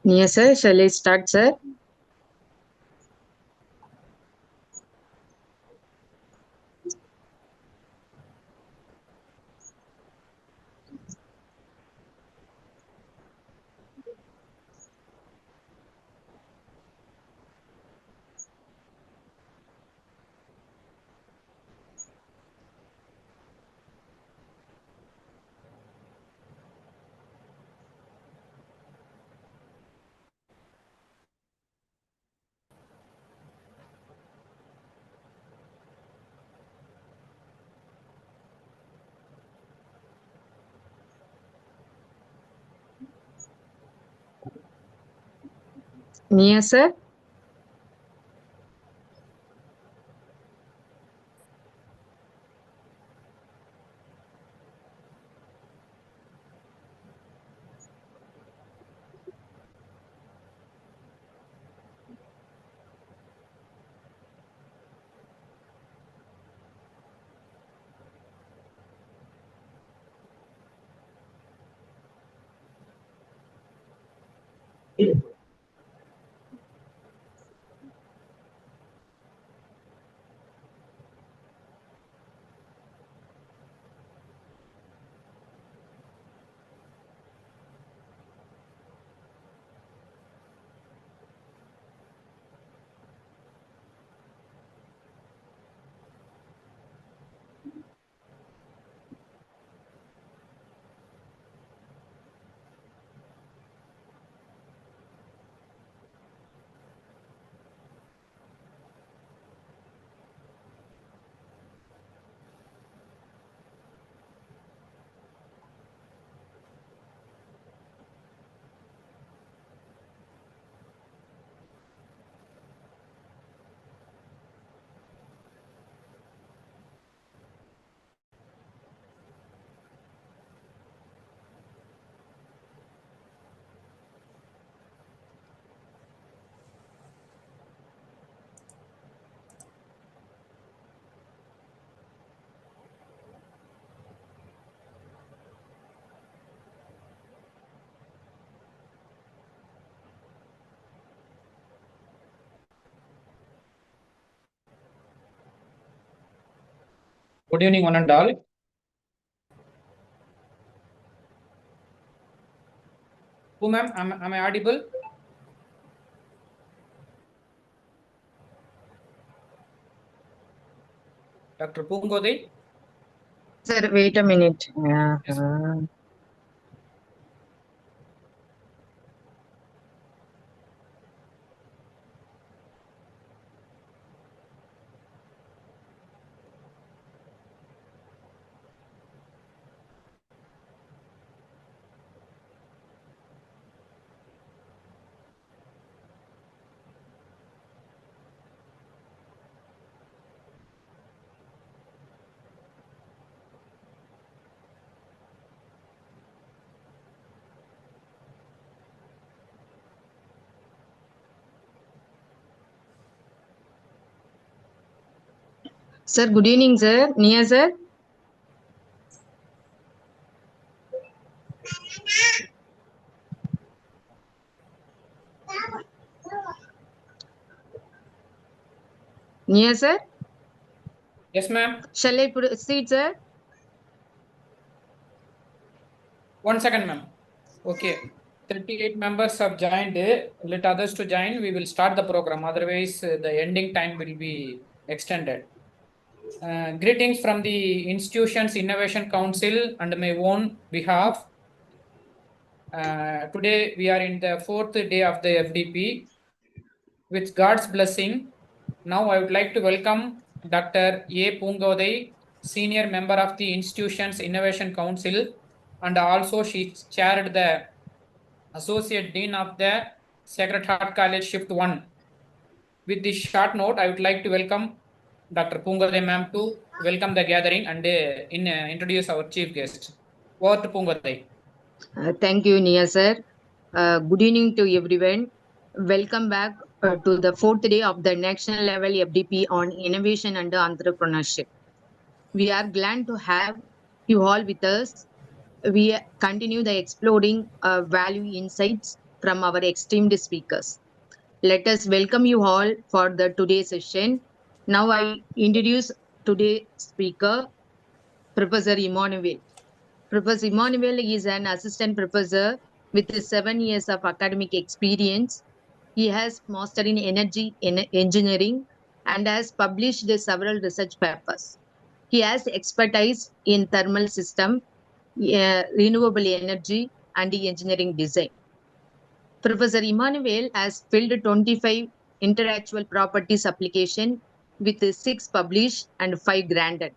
Yes, sir. Shall I start, sir? Yes, sir. Good evening, one and all. Who, ma'am? Am I audible? Dr. Pungodai? Sir, wait a minute. Yes. Sir, good evening, sir. Nia, sir. Nia, sir. Yes, ma'am. Shall I proceed, sir? 1 second, ma'am. Okay. 38 members have joined. Let others to join. We will start the program. Otherwise, the ending time will be extended. Greetings from the Institutions Innovation Council and my own behalf. Today, we are in the 4th day of the FDP. With God's blessing, now I would like to welcome Dr. A. Pungodai, Senior Member of the Institution's Innovation Council, and also she chaired the Associate Dean of the Sacred Heart College Shift 1. With this short note, I would like to welcome Dr. Pungodai ma'am to welcome the gathering and introduce our chief guest. Over to Pungodai. Thank you, Nia, sir. Good evening to everyone. Welcome back to the fourth day of the national level FDP on innovation and entrepreneurship. We are glad to have you all with us. We continue the exploring value insights from our esteemed speakers. Let us welcome you all for the today's session. Now I introduce today's speaker, Professor Emmanuel. Professor Emmanuel is an assistant professor with 7 years of academic experience. He has mastered in energy engineering and has published several research papers. He has expertise in thermal system, renewable energy, and engineering design. Professor Emmanuel has filled 25 intellectual properties application with 6 published and 5 granted.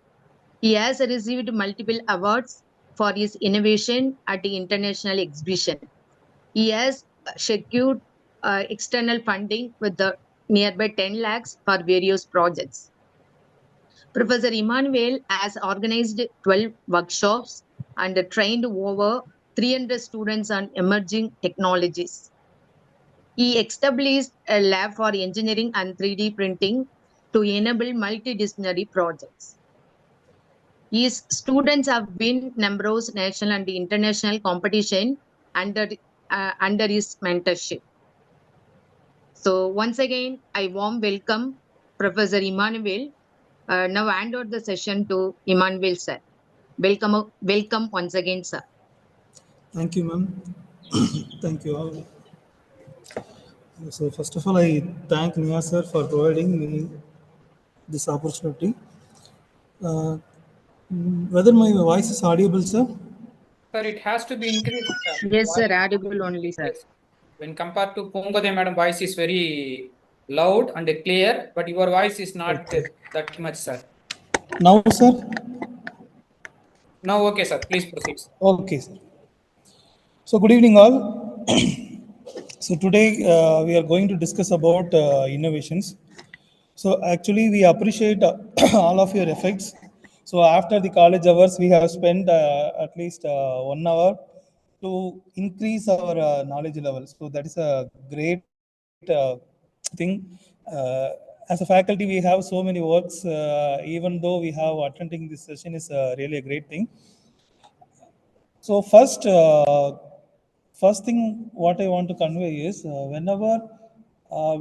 He has received multiple awards for his innovation at the international exhibition. He has secured external funding with the nearby 10 lakhs for various projects. Professor Emmanuel has organized 12 workshops and trained over 300 students on emerging technologies. He established a lab for engineering and 3D printing to enable multidisciplinary projects. His students have won numerous national and international competition under his mentorship. So once again, I warm welcome Professor Emmanuel. Now hand over the session to Emmanuel sir. Welcome once again, sir. Thank you, ma'am. Thank you all. So first of all, I thank Nia sir for providing me this opportunity. Uh, Whether my voice is audible, sir? Sir, it has to be increased. Yes, sir. Audible only, sir. Yes. When compared to Pungode madam, voice is very loud and clear, but your voice is not that much, sir. Now, sir? Now, okay, sir. Please proceed. Okay, sir. So good evening, all. So today we are going to discuss about innovations. So actually, we appreciate all of your efforts. So after the college hours, we have spent at least 1 hour to increase our knowledge level. So that is a great thing. As a faculty, we have so many works. Even though we have attending this session is really a great thing. So first thing what I want to convey is whenever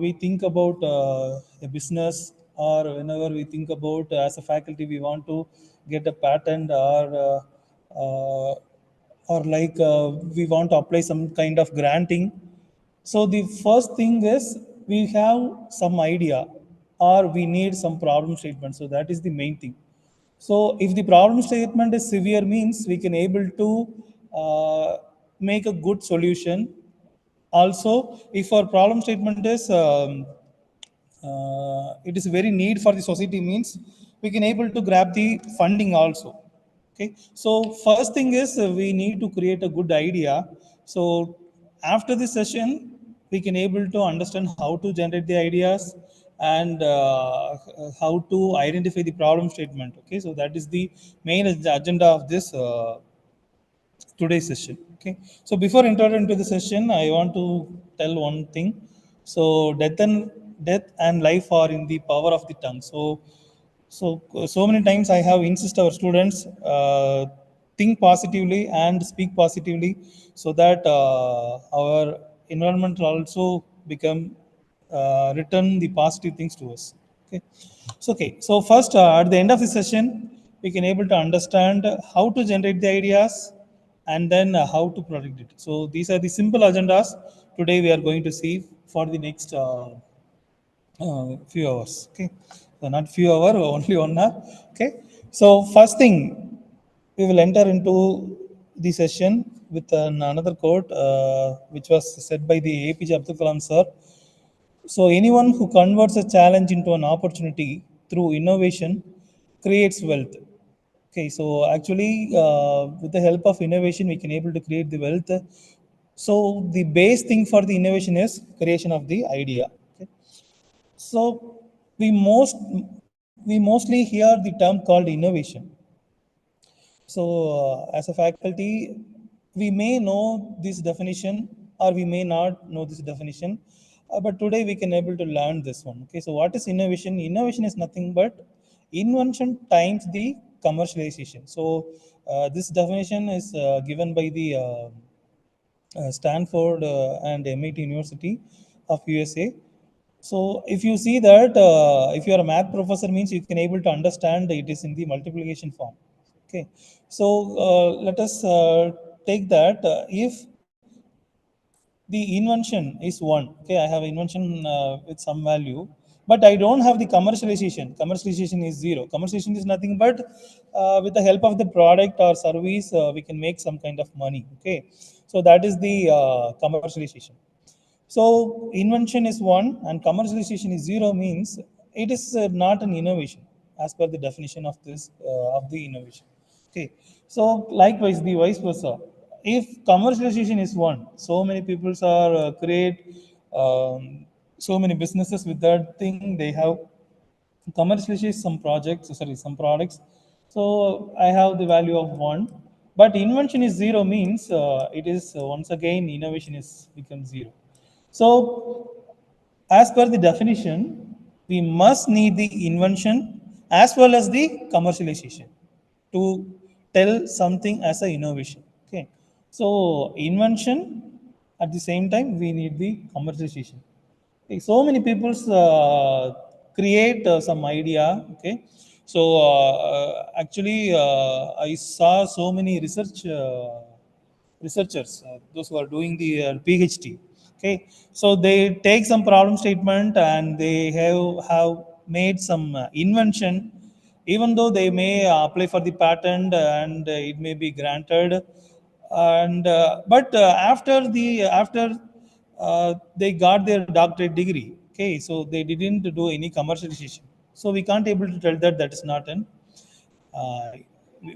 we think about a business, or whenever we think about as a faculty we want to get a patent, or like we want to apply some kind of granting. So the first thing is we have some idea, or we need some problem statement. So that is the main thing. So if the problem statement is severe, means we can able to make a good solution. Also, if our problem statement is it is very need for the society, means we can able to grab the funding also. Okay, so first thing is we need to create a good idea. So after this session, we can able to understand how to generate the ideas, and how to identify the problem statement. Okay, so that is the main agenda of this today's session. Okay, so before entering into the session, I want to tell one thing. So death and life are in the power of the tongue. So many times I have insist our students think positively and speak positively, so that our environment will also become return the positive things to us. Okay, so first at the end of the session, we can able to understand how to generate the ideas, and then how to protect it. So these are the simple agendas today we are going to see for the next few hours. Okay, so not few hour, only 1 hour. Okay, so first thing, we will enter into the session with another quote which was said by the APJ Abdul Kalam sir. So anyone who converts a challenge into an opportunity through innovation creates wealth. Okay, so actually with the help of innovation we can able to create the wealth. So the base thing for the innovation is creation of the idea. Okay. So we mostly hear the term called innovation. So as a faculty, we may know this definition, or we may not know this definition, but today we can able to learn this one. Okay, so what is innovation? Innovation is nothing but invention times the commercialization. So this definition is given by the Stanford and MIT University of USA. So if you see that, if you are a math professor, means you can able to understand it is in the multiplication form. Okay, so let us take that if the invention is one. Okay, I have invention with some value, but I don't have the commercialization. Commercialization is zero. Commercialization is nothing but with the help of the product or service, we can make some kind of money. Okay, so that is the commercialization. So invention is one and commercialization is zero, means it is not an innovation as per the definition of this of the innovation. Okay, so likewise the vice versa. If commercialization is one, so many people are create so many businesses with that thing. They have commercialize some projects, sorry, some products. So I have the value of one, but invention is zero, means it is once again innovation is become zero. So as per the definition, we must need the invention as well as the commercialization to tell something as a innovation. Okay, so invention, at the same time we need the commercialization. Okay, so many people create some idea. Okay, so actually I saw so many researchers, those who are doing the PhD. Okay, so they take some problem statement and they have made some invention, even though they may apply for the patent and it may be granted. And but after they got their doctorate degree. Okay, so they didn't do any commercialization. So we can't able to tell that that is not an uh,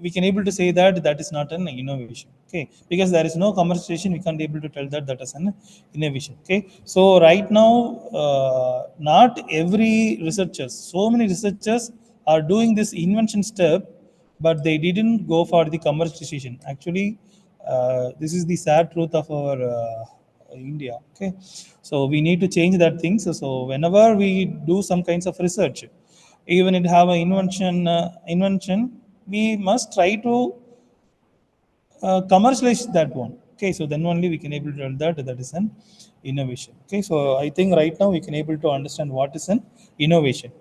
we can able to say that that is not an innovation. Okay, because there is no commercialization, we can't able to tell that that is an innovation. Okay, so right now not every researchers, so many researchers are doing this invention step, but they didn't go for the commercialization. Actually this is the sad truth of our India. Okay, so we need to change that thing. So whenever we do some kinds of research, even it have an invention, we must try to commercialize that one. Okay, so then only we can able to tell that that is an innovation. Okay, so I think right now we can able to understand what is an innovation.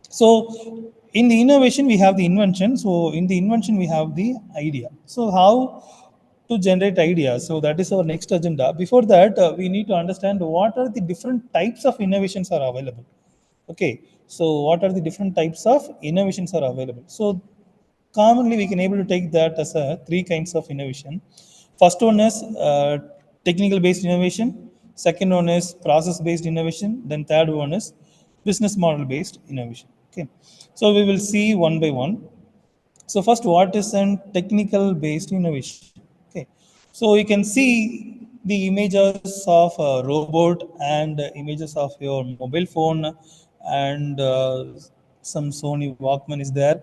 So in the innovation we have the invention, so in the invention we have the idea. So how to generate ideas, so that is our next agenda. Before that we need to understand what are the different types of innovations are available. Okay, so what are the different types of innovations are available? So commonly we can able to take that as a three kinds of innovation. First one is technical based innovation, second one is process based innovation, then third one is business model based innovation. Okay, so we will see one by one. So first, what is an technical based innovation? Okay, so you can see the images of a robot and images of your mobile phone and some Sony Walkman is there.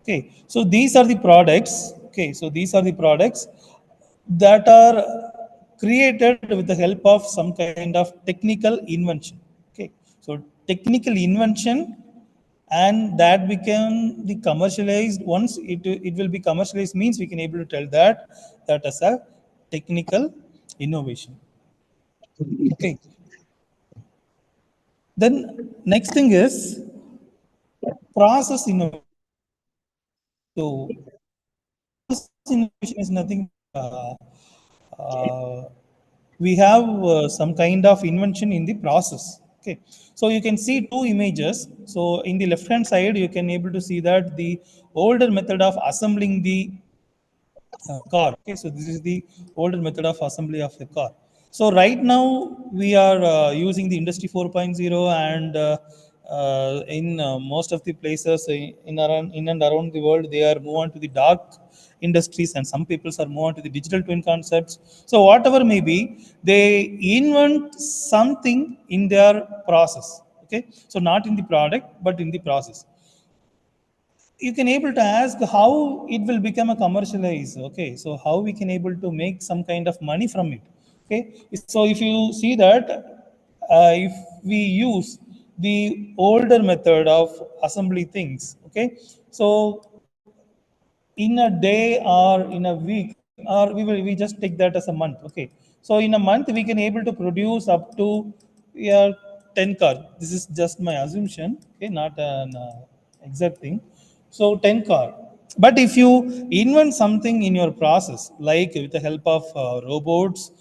Okay, so these are the products. Okay, so these are the products that are created with the help of some kind of technical invention. Okay, so technical invention, and that became the commercialized. Once it will be commercialized, means we can able to tell that that as a technical innovation. Okay, then next thing is process innovation. So process innovation is nothing uh, we have some kind of invention in the process. Okay, so you can see two images. So in the left hand side you can able to see that the older method of assembling the car. Okay, so this is the older method of assembly of a car. So right now we are using the industry 4.0, and in most of the places in and around the world, they are move on to the dark industries, and some people are move on to the digital twin concepts. So whatever may be, they invent something in their process. Okay, so not in the product but in the process. You can able to ask how it will become a commercialize. Okay, so how we can able to make some kind of money from it. Okay, so if you see that if we use the older method of assembly things. Okay, so in a day or in a week, or we just take that as a month. Okay, So in a month, we can able to produce up to 10 cars. This is just my assumption, okay, not an exact thing. So 10 car. But if you invent something in your process, like with the help of robots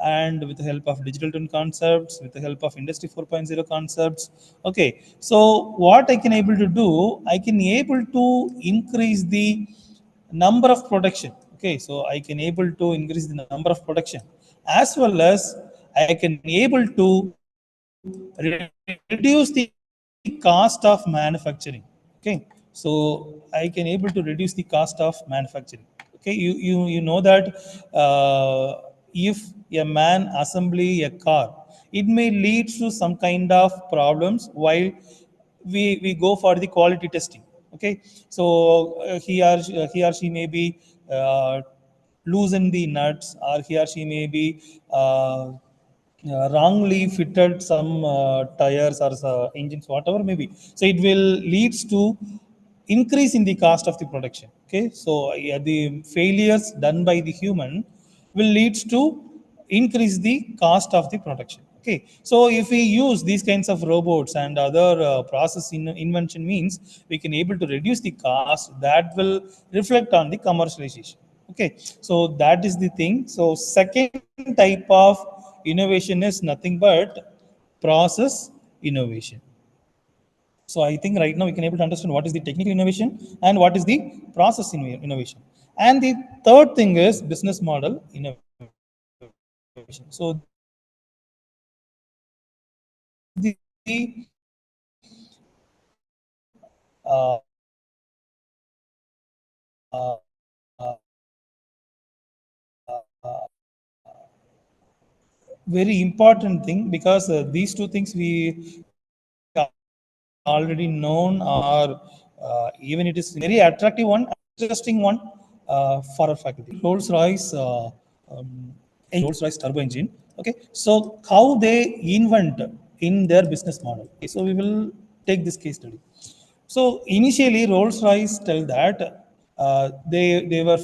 and with the help of digital twin concepts, with the help of Industry 4.0 concepts, okay. So what I can able to do, I can able to increase the number of production. Okay, so I can able to increase the number of production, as well as I can able to reduce the cost of manufacturing. Okay, so I can able to reduce the cost of manufacturing. Okay, you know that if a man assembly a car, it may lead to some kind of problems while we go for the quality testing. Okay, so he or she may be uh, loosen the nuts, or he or she may be wrongly fitted some tires or engines, whatever maybe. So it will leads to increase in the cost of the production. Okay, so the failures done by the human will leads to increase the cost of the production. Okay, so if we use these kinds of robots and other process invention means, we can able to reduce the cost that will reflect on the commercialization. Okay, so that is the thing. So second type of innovation is nothing but process innovation. So I think right now we can able to understand what is the technical innovation and what is the process innovation. And the third thing is business model innovation. So this is the very important thing, because these two things we already known, or even it is very attractive one, interesting one for our faculty. Rolls-Royce Rolls-Royce turbo engine. Okay, so how they invent in their business model. Okay, so we will take this case study. So initially, Rolls-Royce tell that they were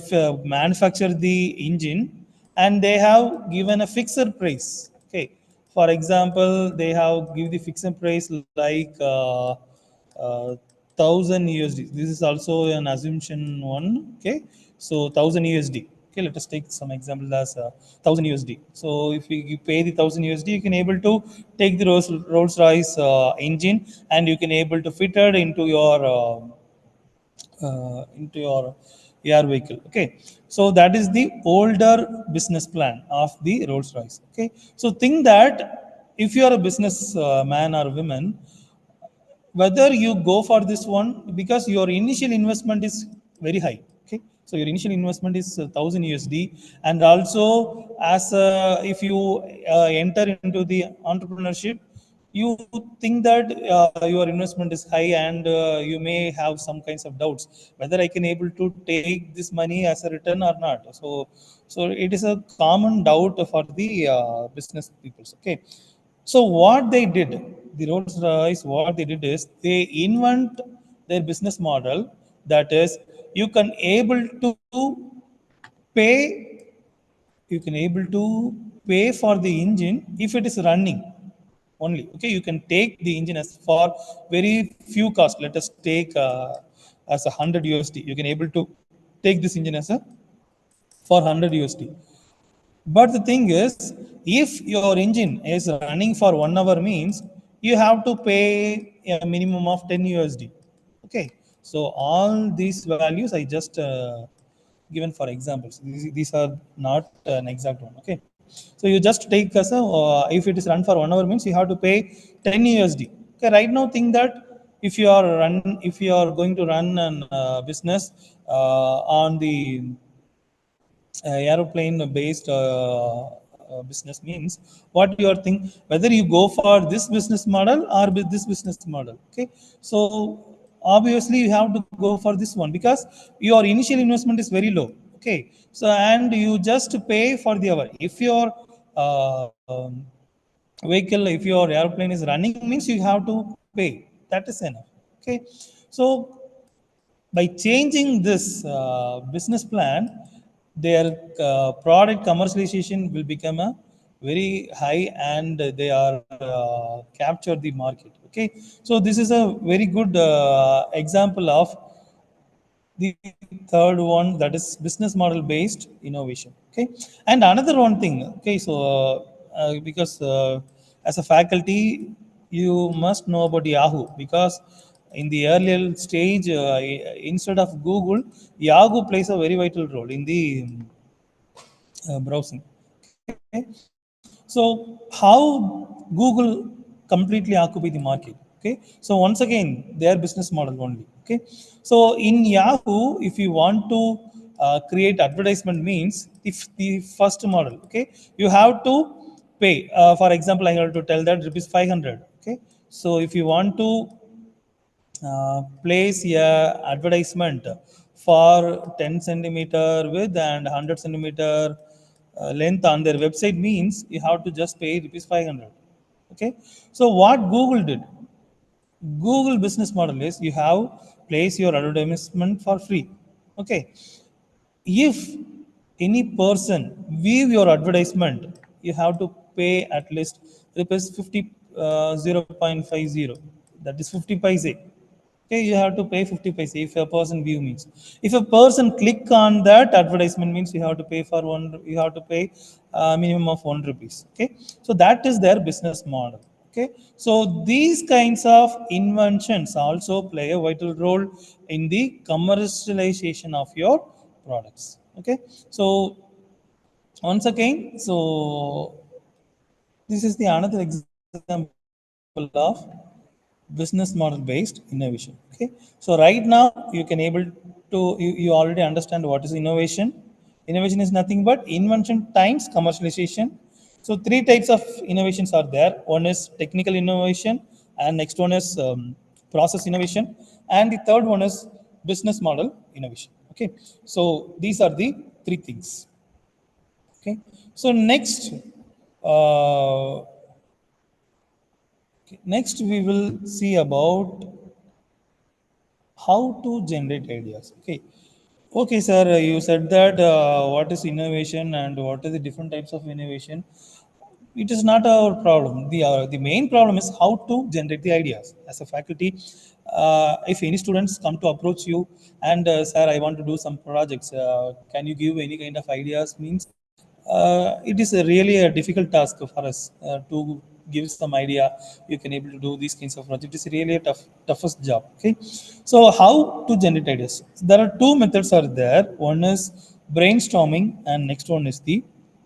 manufacture the engine, and they have given a fixed price. Okay, for example, they have give the fixed price like 1000 USD. This is also an assumption one. Okay, so 1000 USD. Okay, let us take some example as 1000 USD. So if you pay the 1000 USD, you can able to take the Rolls-Royce engine, and you can able to fit it into your air vehicle. Okay, so that is the older business plan of the Rolls-Royce. Okay, so think that if you are a business man or woman, whether you go for this one, because your initial investment is very high. Okay, so your initial investment is 1000 USD, and also as if you enter into the entrepreneurship, you think that your investment is high, and you may have some kinds of doubts whether I can able to take this money as a return or not. So it is a common doubt for the business people. Okay, so what they did, the Rolls Royce, what they did is they invent their business model, that is you can able to pay, you can able to pay for the engine if it is running only. Okay, you can take the engine as for very few cost. Let us take as 100 USD. You can able to take this engine as a for 100 USD. But the thing is, if your engine is running for 1 hour means, you have to pay a minimum of 10 USD. Okay, so all these values I just given for examples. These are not an exact one. Okay, so you just take as a if it is run for 1 hour means you have to pay 10 USD. Okay, right now think that if you are going to run an business on the aeroplane based business means, what you are think, whether you go for this business model or this business model. Okay, so obviously you have to go for this one, because your initial investment is very low. Okay, so and you just pay for the hour. If your vehicle, if your airplane is running means, you have to pay, that is enough. Okay, so by changing this business plan, their product commercialization will become a very high, and they are capture the market. Okay, so this is a very good example of the third one, that is business model based innovation. Okay, and another one thing. Okay, so because as a faculty you must know about Yahoo, because in the earlier stage, instead of Google, Yahoo plays a very vital role in the browsing. Okay, so how Google completely occupy the market? Okay, so once again their business model only. Okay, so in Yahoo, if you want to create advertisement, means if the first model, okay, you have to pay. For example, I have to tell that rupees 500. Okay, so if you want to place a advertisement for 10 centimeter width and 100 centimeter length on their website, means you have to just pay rupees 500. Okay, so what Google did, Google business model is you have place your advertisement for free. Okay, if any person view your advertisement, you have to pay at least rupees 50, 0.50, that is 50 paise. Okay, you have to pay 50 paise if a person view, means if a person click on that advertisement, means you have to pay for one, you have to pay minimum of 1 rupees. Okay, so that is their business model. Okay, so these kinds of inventions also play a vital role in the commercialization of your products. Okay, so once again, so this is the another example of business model based innovation. Okay, so right now you can able to you already understand what is innovation. Innovation is nothing but invention times commercialization. So three types of innovations are there. One is technical innovation, and next one is process innovation, and the third one is business model innovation. Okay, so these are the three things. Okay, so next, uh, next we will see about how to generate ideas. Okay, okay, sir, you said that what is innovation and what are the different types of innovation. It is not our problem. The main problem is how to generate the ideas. As a faculty, if any students come to approach you and sir, I want to do some projects, can you give any kind of ideas, means it is really a difficult task for us to give some idea. You can able to do these kinds of projects. It's really a toughest job. Okay, so how to generate ideas? There are two methods are there. One is brainstorming, and next one is the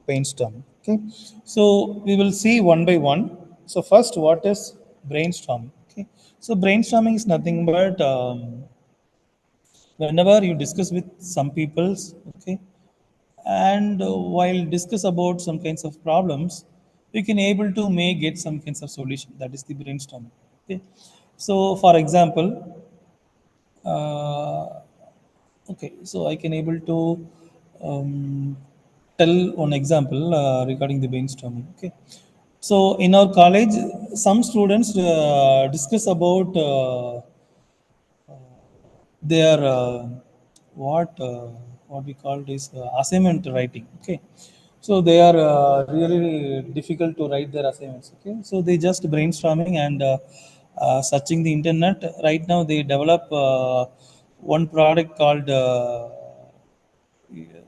brainstorming. Okay, so we will see one by one. So first, what is brainstorming? Okay, so brainstorming is nothing but whenever you discuss with some peoples. Okay, and while discuss about some kinds of problems, we can able to make get some kinds of solution. That is the brainstorming. Okay, so for example, uh, okay, so I can able to um, tell one example regarding the brainstorming. Okay, so in our college, some students discuss about their what we call this assignment writing. Okay, so they are really difficult to write their assignments. Okay, so they just brainstorming and searching the internet. Right now they develop one product called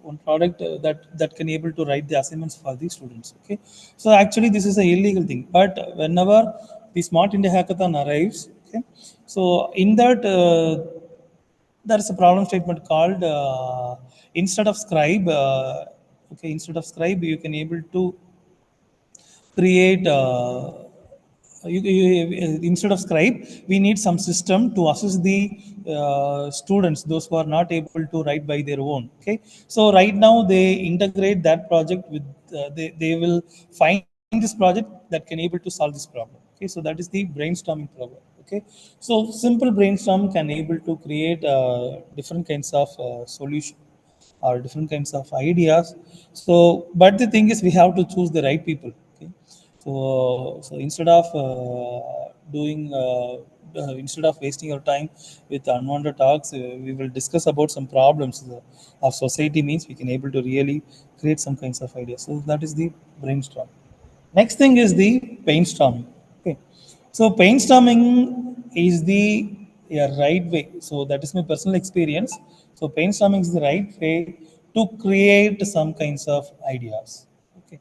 one product that can able to write the assignments for the students. Okay, so actually this is a illegal thing, but whenever the smart India hackathon arrives, okay, so in that there is a problem statement called instead of scribe, okay, instead of scribe you can able to create instead of scribe, we need some system to assist the students, those who are not able to write by their own. Okay, so right now they integrate that project with they will find this project that can able to solve this problem. Okay, so that is the brainstorming program. Okay, so simple brainstorm can able to create different kinds of solution or different kinds of ideas. So, but the thing is, we have to choose the right people. Okay, so instead of doing, instead of wasting your time with unwanted talks, we will discuss about some problems of society. Means we can able to really create some kinds of ideas. So that is the brainstorm. Next thing is the brainstorming. Okay, so brainstorming is the right way. So that is my personal experience. So brainstorming is the right way to create some kinds of ideas. Okay,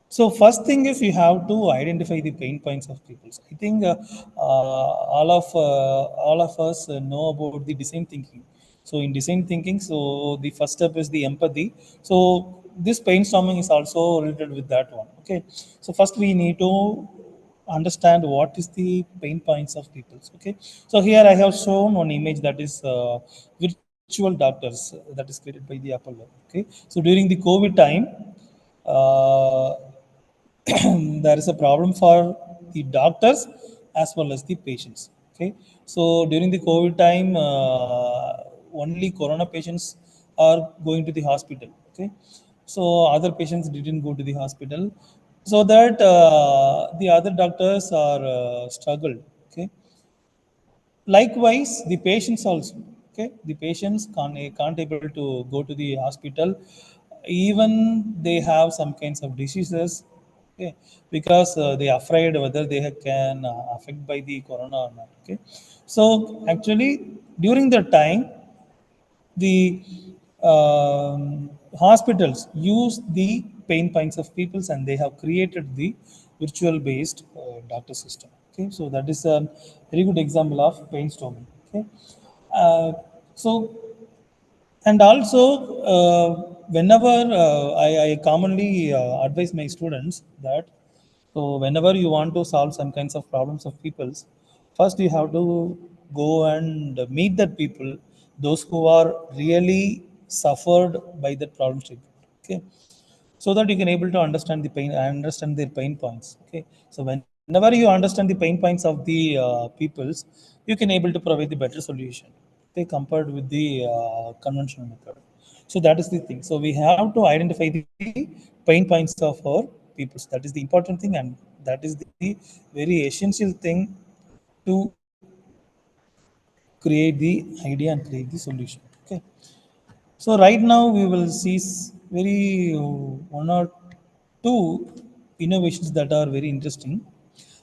so first thing is you have to identify the pain points of people. I think all of us know about the design thinking. So in design thinking, so the first step is the empathy. So this brainstorming is also related with that one. Okay, so first we need to understand what is the pain points of people. Okay, so here I have shown one image that is virtual doctors that is created by the Apollo. Okay, so during the COVID time. Uh, there is a problem for the doctors as well as the patients. Okay, so during the COVID time, only corona patients are going to the hospital. Okay, so other patients didn't go to the hospital, so that the other doctors are struggled. Okay, likewise the patients also. Okay, the patients can't able to go to the hospital even they have some kinds of diseases. Okay, because they are afraid whether they can affect by the corona or not. Okay, so actually during the time the hospitals use the pain points of peoples and they have created the virtual based doctor system. Okay, so that is a very good example of brainstorming. Okay, uh, so and also whenever I commonly advise my students that so whenever you want to solve some kinds of problems of people's, first you have to go and meet that people, those who are really suffered by that problem statement. Okay, so that you can able to understand the pain, understand their pain points. Okay, so whenever you understand the pain points of the peoples, you can able to provide the better solution. Okay, compared with the conventional method. So that is the thing. So we have to identify the pain points of our peoples. That is the important thing, and that is the very essential thing to create the idea and create the solution. Okay. So right now we will see very one or two innovations that are very interesting,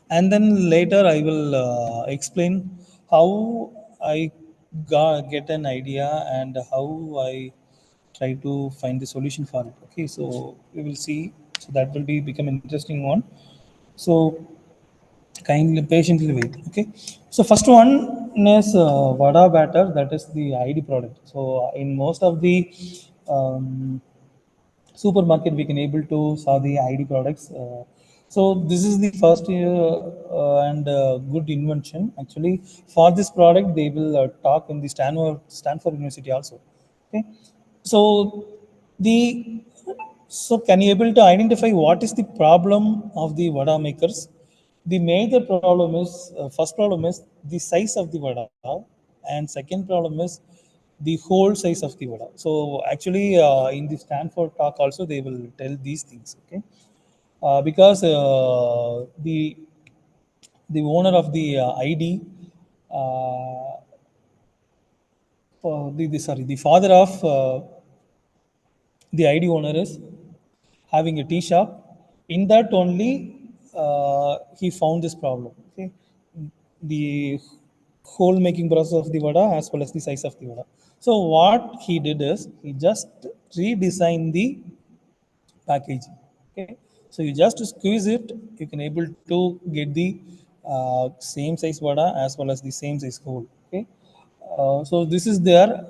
and then later I will explain how I get an idea and how I try to find the solution for it. Okay, so we will see. So that will be become an interesting one. So kindly patiently wait. Okay, so first one is vada batter, that is the id product. So in most of the um, supermarket we can able to saw the id products. So this is the first and good invention actually. For this product they will talk in the stanford university also. Okay, so the so can you able to identify what is the problem of the vada makers? The major problem is first problem is the size of the vada, and second problem is the whole size of the vada. So actually, in the Stanford talk also they will tell these things. Okay, because the owner of the ID, the sorry, the father of the ID owner is having a tea shop. In that only, he found this problem. Okay, the whole making process of the vada as well as the size of the vada. So what he did is he just redesigned the packaging. Okay, so you just squeeze it, you can able to get the same size vada as well as the same size hole. Okay, so this is their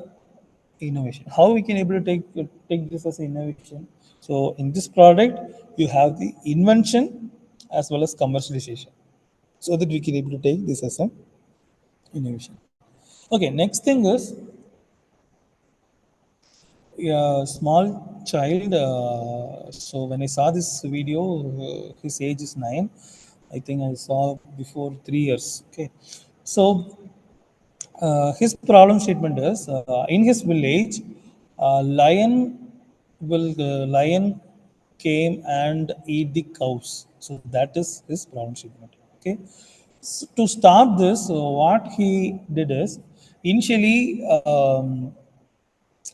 innovation. How we can able to take this as innovation? So in this product you have the invention as well as commercialization, so that we can able to take this as an innovation. Okay, next thing is a small child. So when I saw this video, his age is 9. I think I saw before 3 years. Okay, so his problem statement is in his village, lion came and eat the cows. So that is his problem statement. Okay, so to stop this, what he did is initially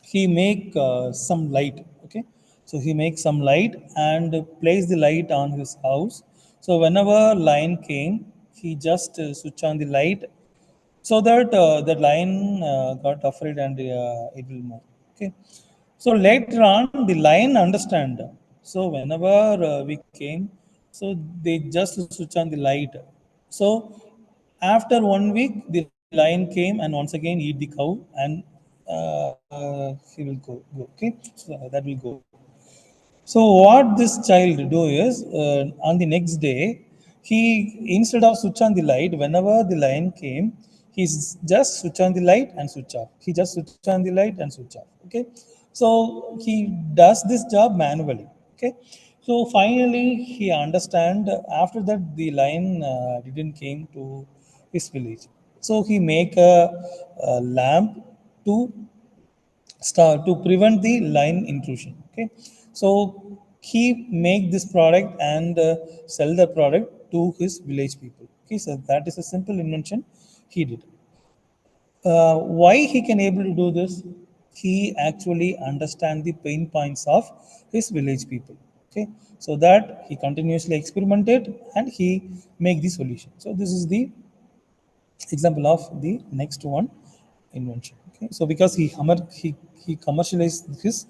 he make some light. Okay, So he makes some light and place the light on his house. So whenever lion came, he just switch on the light so that the lion got afraid and it will move. Okay. So later on, the lion understand. So whenever we came, so they just switch on the light. So after 1 week, the lion came and once again eat the cow, and he will go. Okay, so that will go. So what this child do is on the next day, he instead of switch on the light, whenever the lion came, he's just switch on the light and switch off. He just switch on the light and switch off. Okay, so he does this job manually. Okay, so finally he understand. After that, the lion didn't came to his village. So he make a lamp to start to prevent the line intrusion. Okay, so he make this product and sell the product to his village people. Okay, so that is a simple invention he did. Why he can able to do this? He actually understand the pain points of his village people. Okay, so that he continuously experimented and he make the solution. So this is the example of the next one invention. Okay, so because he commercialized his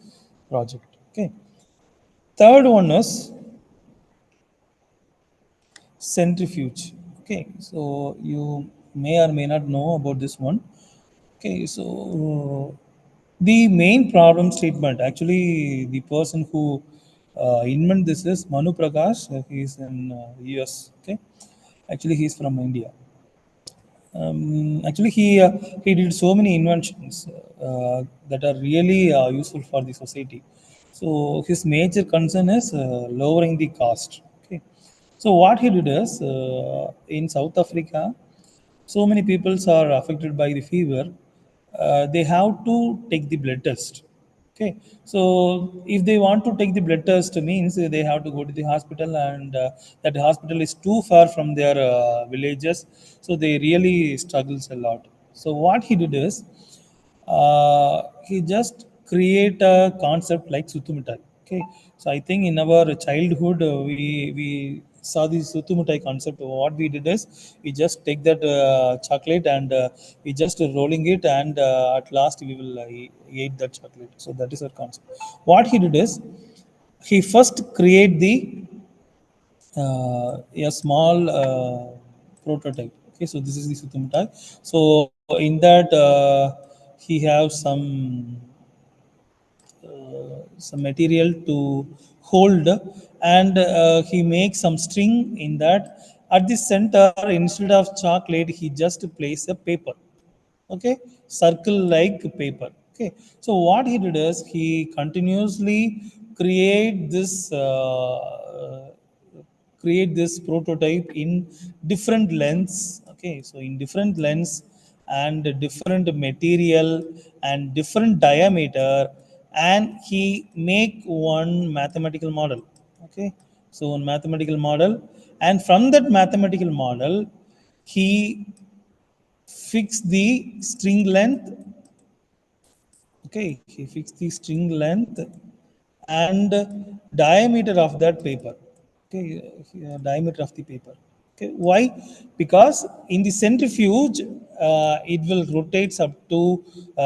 project. Okay, third one is centrifuge. Okay, so you may or may not know about this one. Okay, so the main problem statement, actually the person who invent this is Manu Prakash. He is in US. Okay, actually he is from India. Actually, he did so many inventions that are really useful for the society. So his major concern is lowering the cost. Okay, so what he did is in South Africa, so many people are affected by the fever. They have to take the blood test. Okay, so if they want to take the blood test, means they have to go to the hospital, and that hospital is too far from their villages, so they really struggles a lot. So what he did is he just create a concept like Sutumitai. Okay, so I think in our childhood we saw the Sutumitai concept. What we did is we just take that chocolate and we just rolling it, and at last we will eat that chocolate. So that is our concept. What he did is he first create the a small prototype. Okay, so this is the Sutumitai. So in that he have some material to hold, and he makes some string in that. At the center, instead of chocolate, he just place a paper. Okay, circle like paper. Okay, so what he did is he continuously create this prototype in different lengths. Okay, so in different lengths and different material and different diameter, and he make one mathematical model. Okay, so one mathematical model, and from that mathematical model he fix the string length. Okay, he fixed the string length and diameter of that paper. Okay, diameter of the paper. Okay, why? Because in the centrifuge it will rotates up to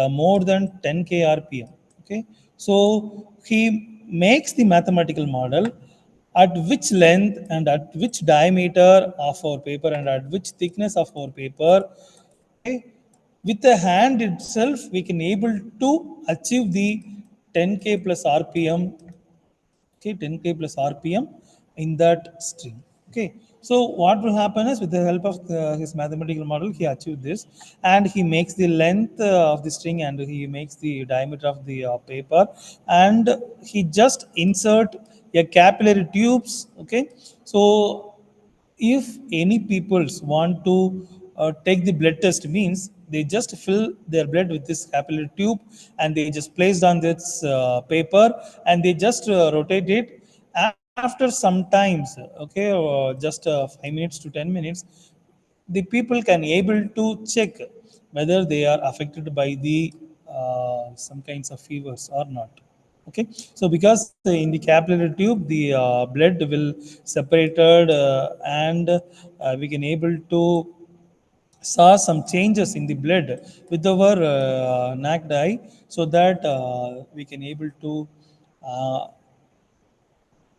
more than 10k rpm. Okay, so he makes the mathematical model at which length and at which diameter of our paper and at which thickness of our paper. Okay, with the hand itself we can able to achieve the 10k plus rpm. Okay, 10k plus rpm in that string. Okay, so what will happen is with the help of his mathematical model he achieved this, and he makes the length of the string and he makes the diameter of the paper, and he just insert a capillary tubes. Okay, so if any peoples want to take the blood test, means they just fill their blood with this capillary tube and they just placed on this paper, and they just rotate it. After some times, okay, just 5 minutes to 10 minutes, the people can able to check whether they are affected by the some kinds of fevers or not. Okay, so because in the capillary tube the blood will separated and we can able to saw some changes in the blood with our naked eye, so that we can able to uh,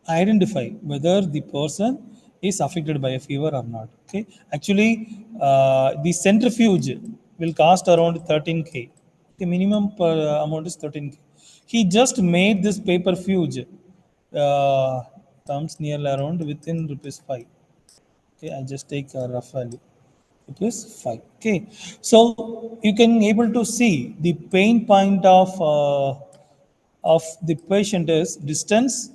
identify whether the person is affected by a fever or not. Okay, actually the centrifuge will cost around 13K. The minimum per amount is 13K. He just made this paper fuge, uh, comes near around within rupees 5. Okay, I just take a rough value. It is 5. Okay, so you can able to see the pain point of the patient is distance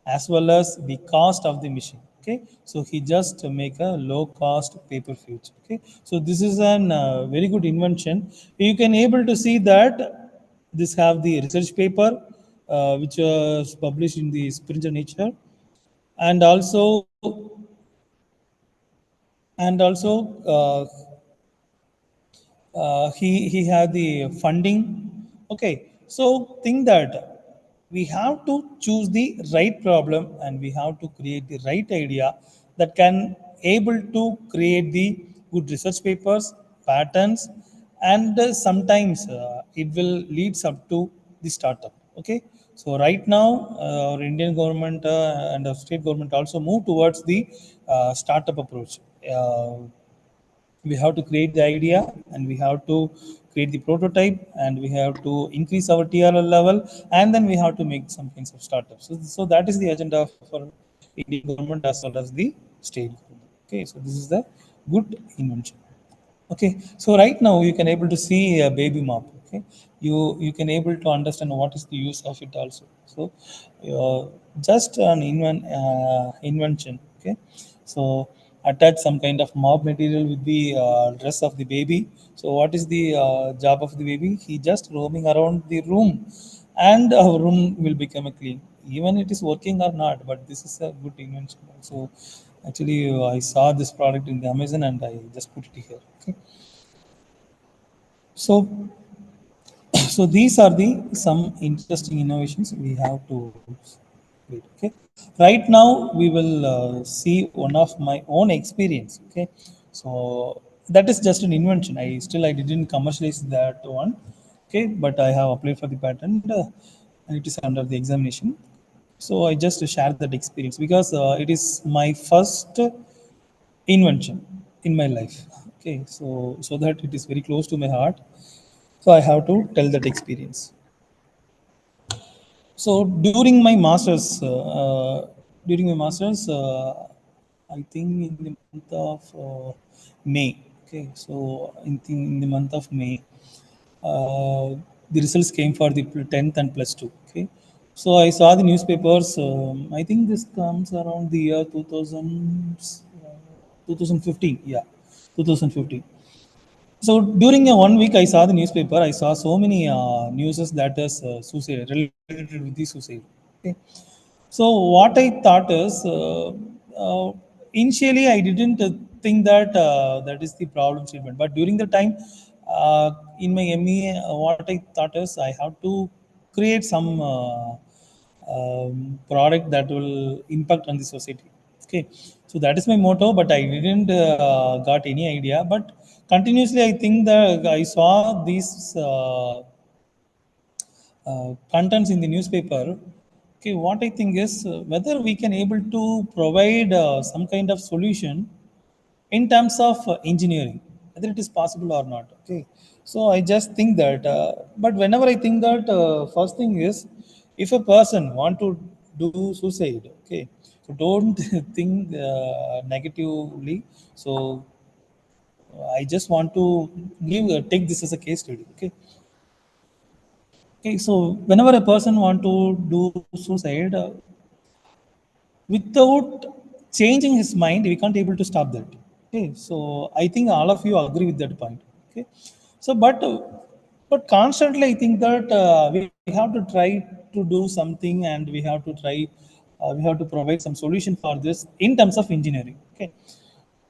as well as the cost of the machine. Okay, so he just make a low cost paper fuge. Okay, so this is an very good invention. You can able to see that this have the research paper which was published in the Springer Nature, and also he had the funding. Okay, so think that we have to choose the right problem and we have to create the right idea that can able to create the good research papers, patents, and sometimes it will leads up to the startup. Okay, so right now our Indian government and our state government also move towards the startup approach. We have to create the idea and we have to create the prototype and we have to increase our TRL level, and then we have to make some kinds of startups. So that is the agenda for Indian government as well as the state government. Okay, so this is the good invention. Okay, so right now you can able to see a baby mop. Okay, you can able to understand what is the use of it also. So just an invention. Okay, so attach some kind of mop material with the dress of the baby. So what is the job of the baby? He just roaming around the room and our room will become a clean, even it is working or not, but this is a good invention. So actually I saw this product in the Amazon and I just put it here. Okay, so so these are the some interesting innovations we have to wait. Okay, right now we will see one of my own experience. Okay, so that is just an invention. I didn't commercialize that one. Okay, but I have applied for the patent and it is under the examination. So I just share that experience because it is my first invention in my life. Okay, so that it is very close to my heart, so I have to tell that experience. So during my masters, I think in the month of May. Okay, so in the month of May, uh, the results came for the 10th and plus two. Okay, so I saw the newspapers. I think this comes around the year 2000, 2015. Yeah, 2015. So during a 1 week, I saw the newspaper. I saw so many newses that is suicide related with the suicide. Okay. So what I thought is, initially I didn't think that that is the problem statement. But during the time in my ME, what I thought is I have to create some product that will impact on the society. Okay, so that is my motto, but I didn't got any idea. But continuously, I think that I saw these contents in the newspaper. Okay, what I think is whether we can able to provide some kind of solution in terms of engineering, whether it is possible or not. Okay, so I just think that but whenever I think that first thing is, if a person want to do suicide, okay, so don't think negatively. So I just want to give take this as a case study. Okay, okay, so whenever a person want to do suicide, without changing his mind, we can't able to stop that. Okay, so I think all of you agree with that point. Okay, so but constantly I think that we have to try to do something and we have to try, we have to provide some solution for this in terms of engineering. Okay,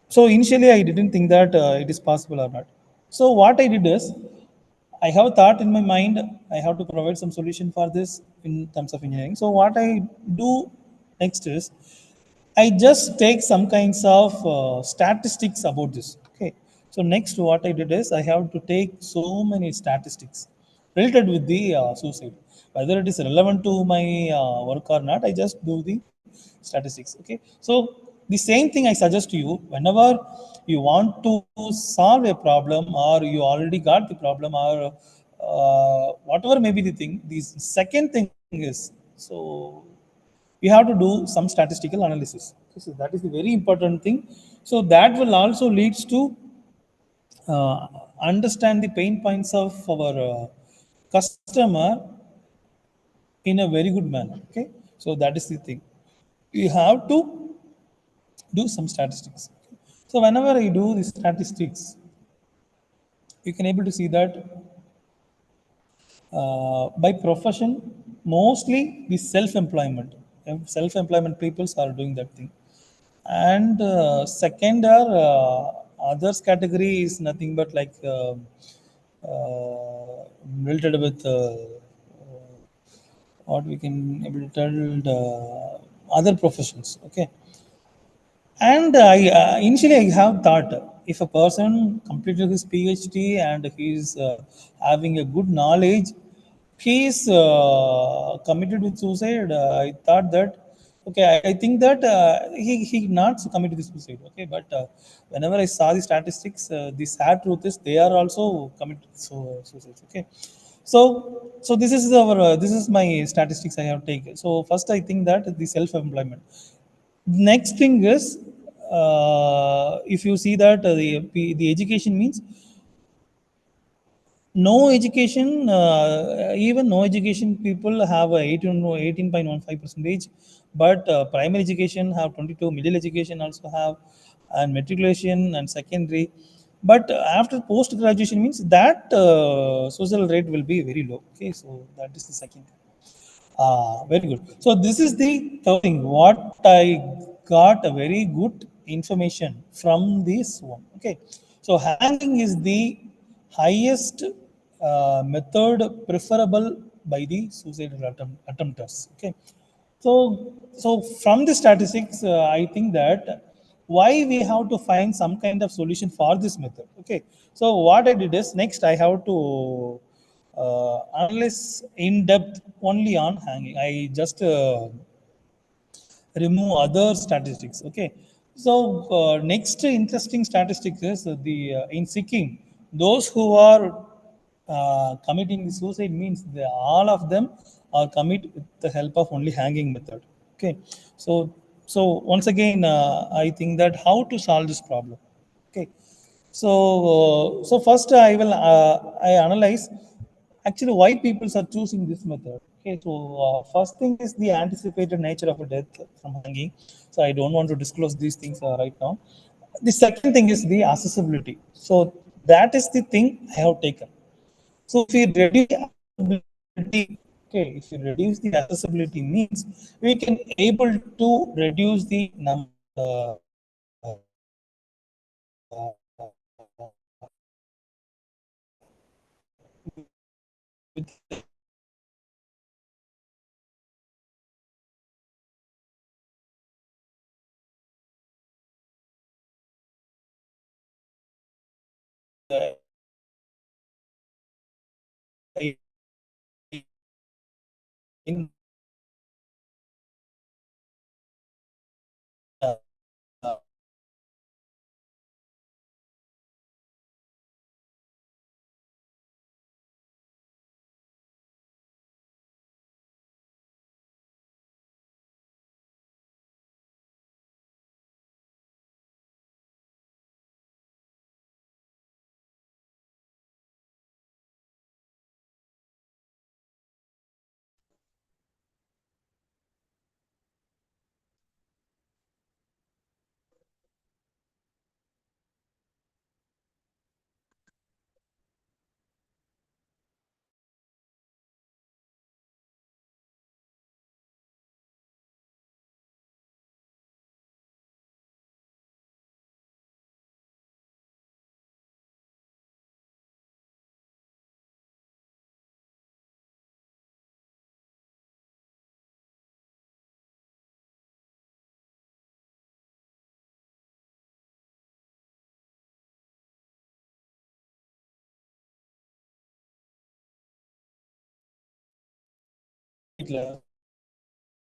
so initially I didn't think that it is possible or not. So what I did is I have a thought in my mind. I have to provide some solution for this in terms of engineering. So what I do next is I just take some kinds of statistics about this. Okay. So next, what I did is I have to take so many statistics related with the suicide, whether it is relevant to my work or not. I just do the statistics. Okay. So the same thing I suggest to you whenever you want to solve a problem, or you already got the problem, or whatever may be the thing. The second thing is, so we have to do some statistical analysis. So that is the very important thing. So that will also leads to understand the pain points of our customer in a very good manner. Okay, so that is the thing. You have to do some statistics. So whenever I do the statistics, you can able to see that by profession, mostly the self-employment. Self-employment peoples are doing that thing. And second are others category is nothing but like related with what we can able to tell other professions. Okay. And I initially I have thought if a person completed his PhD and he is having a good knowledge, he is committed with suicide. I thought that okay, I think that he not committed the suicide. Okay, but whenever I saw the statistics, the sad truth is they are also committed suicide. Okay, so this is our this is my statistics I have taken. So first I think that the self-employment. Next thing is, if you see that the education means no education, even no education people have a 18.15 percentage, but primary education have 22, middle education also have, and matriculation and secondary. But after post graduation means that social rate will be very low. Okay, so that is the second thing. Very good. So this is the third thing. What I got a very good information from this one. Okay. So hanging is the highest method preferable by the suicidal attempters. Okay. So from the statistics, I think that why we have to find some kind of solution for this method. Okay. So what I did is next I have to analyze in depth only on hanging. I just remove other statistics. Okay, so next interesting statistics is the in Sikkim, those who are committing suicide means they, all of them are commit with the help of only hanging method. Okay, so once again I think that how to solve this problem. Okay, so first I will I analyze actually why people are choosing this method. Okay, so first thing is the anticipated nature of a death from hanging. So I don't want to disclose these things right now. The second thing is the accessibility. So that is the thing I have taken. So if we reduce the accessibility, okay, if we reduce the accessibility means we can able to reduce the number in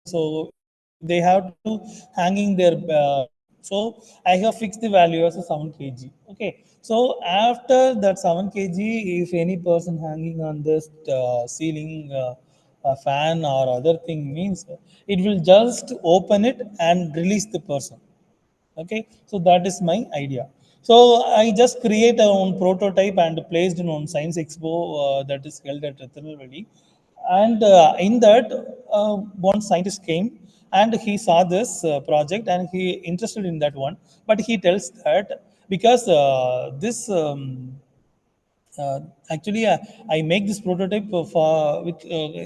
So they have to hanging their so I have fixed the value as a 7 kg. Okay, so after that 7 kg, if any person hanging on this ceiling a fan or other thing means, it will just open it and release the person. Okay, so that is my idea. So I just create a own prototype and placed in on Science Expo that is held at Tirunelveli. And in that, one scientist came and he saw this project and he interested in that one. But he tells that because this uh, actually I make this prototype for with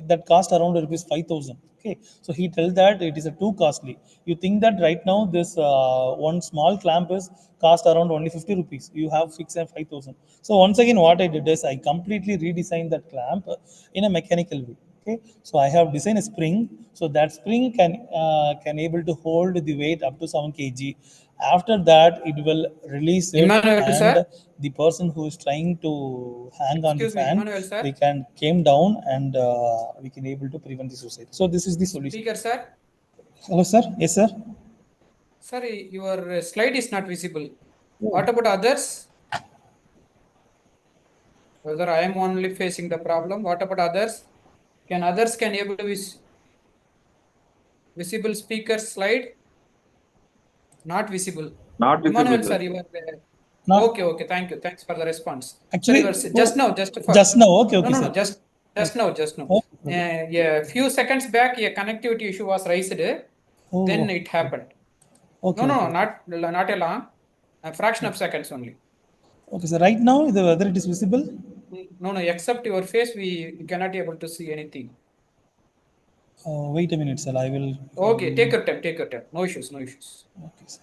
that cost around rupees 5,000. Okay, so he tells that it is a too costly. You think that right now this one small clamp is cost around only 50 rupees, you have fixed at 5,000. So once again what I did is I completely redesigned that clamp in a mechanical way. Okay, so I have designed a spring, so that spring can able to hold the weight up to 7 kg. After that it will release it, Emmanuel, and sir. the person who is trying to hang on the Excuse me, fan, Emmanuel, sir. they can came down and we can able to prevent the suicide. So this is the solution. Speaker, sir. Hello sir. Yes sir. Sir, your slide is not visible. What about others? Whether I am only facing the problem, what about others? Can others can able to visible speaker slide? Not visible. Not Emmanuel, visible, sir, sir. you are there. Not Okay, okay, thank you. Thanks for the response. actually. Sir, just now, just for Just now. Okay, no, okay no, sir. no, just now, just now. Okay. Yeah, few seconds back, a connectivity issue was raised. Oh, Then it happened. okay, No, okay, not a long, a fraction of seconds only. okay sir. Right now whether it is visible. No, except your face, we cannot able to see anything. Wait a minute sir, I will. Okay, take your time, take your time. No issues, no issues. Okay sir.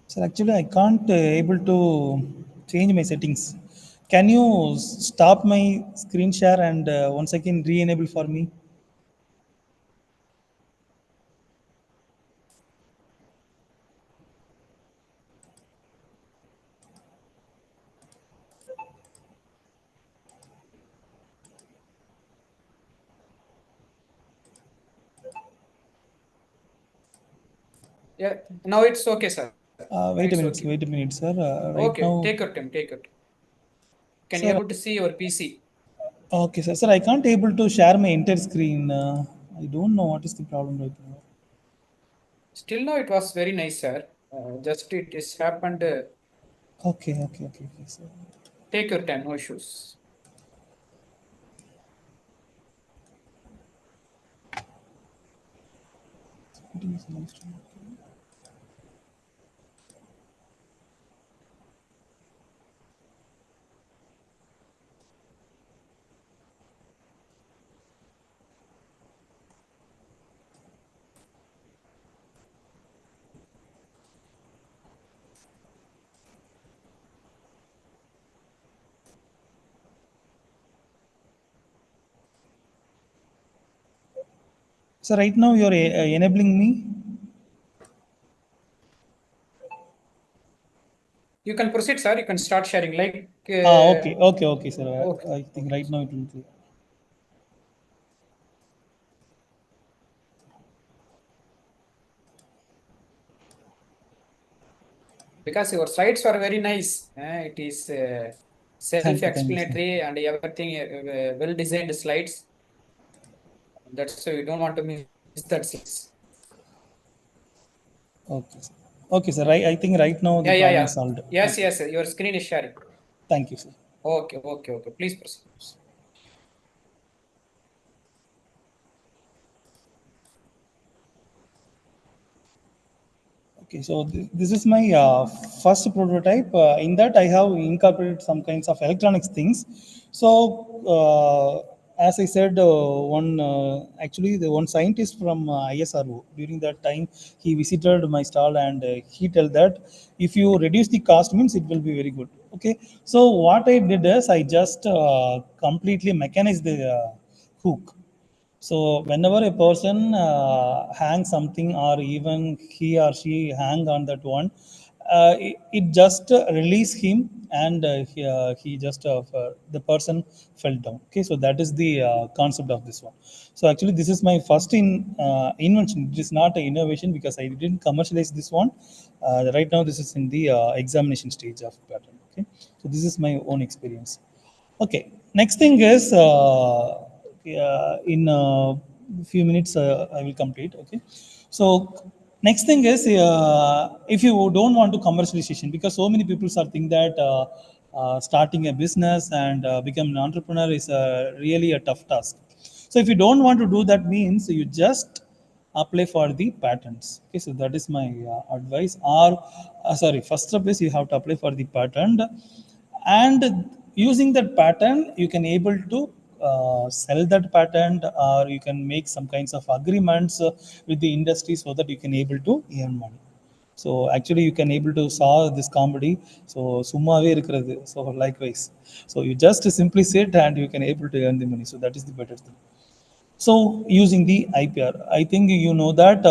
Sir, actually, I can't able to change my settings. Can you stop my screen share and once again re-enable for me? Yeah, now it's okay, sir. Wait a It's minute. okay. Wait a minute, sir. Right Okay, now, take your time, take your time. Can you sir. able to see your PC? Okay, sir. Sir, I can't able to share my entire screen. I don't know what is the problem right now. Still now it was very nice, sir. Just it is happened. Okay, okay, okay, okay, sir. Take your time, no issues. So right now you're enabling me. You can proceed, sir. You can start sharing. Like. Okay, okay, okay, sir. Okay, I think right now it will clear. Because your slides are very nice. It is Thank you, sir. self-explanatory and everything well-designed slides. That's why we don't want to miss that slides. Okay, sir. Okay, sir. I think right now the problem is solved. Yes, Okay. yes. Your screen is sharing. Thank you, sir. Okay, okay, okay. Please proceed. Okay, so this is my first prototype. In that, I have incorporated some kinds of electronics things. So, as I said, one actually the one scientist from ISRO during that time he visited my stall and he told that if you reduce the cost means it will be very good. Okay, so what I did is I just completely mechanized the hook. So whenever a person hangs something or even he or she hang on that one, it just release him, and he just the person fell down. Okay, so that is the concept of this one. So actually this is my first invention. It is not an innovation because I didn't commercialize this one. Right now this is in the examination stage of patent. Okay, so this is my own experience. Okay, next thing is in a few minutes I will complete. Okay, so next thing is if you don't want to commercialization, because so many people are think that starting a business and become an entrepreneur is really a tough task. So if you don't want to do that, means you just apply for the patents. Okay, so that is my advice. Or sorry, first step is you have to apply for the patent, and using that patent you can able to sell that patent, or you can make some kinds of agreements with the industry so that you can able to earn money. So actually you can able to solve this comedy. So சும்மாவே இருக்கிறது. So likewise, so you just simply sit and you can able to earn the money. So that is the better thing. So using the IPR, I think you know that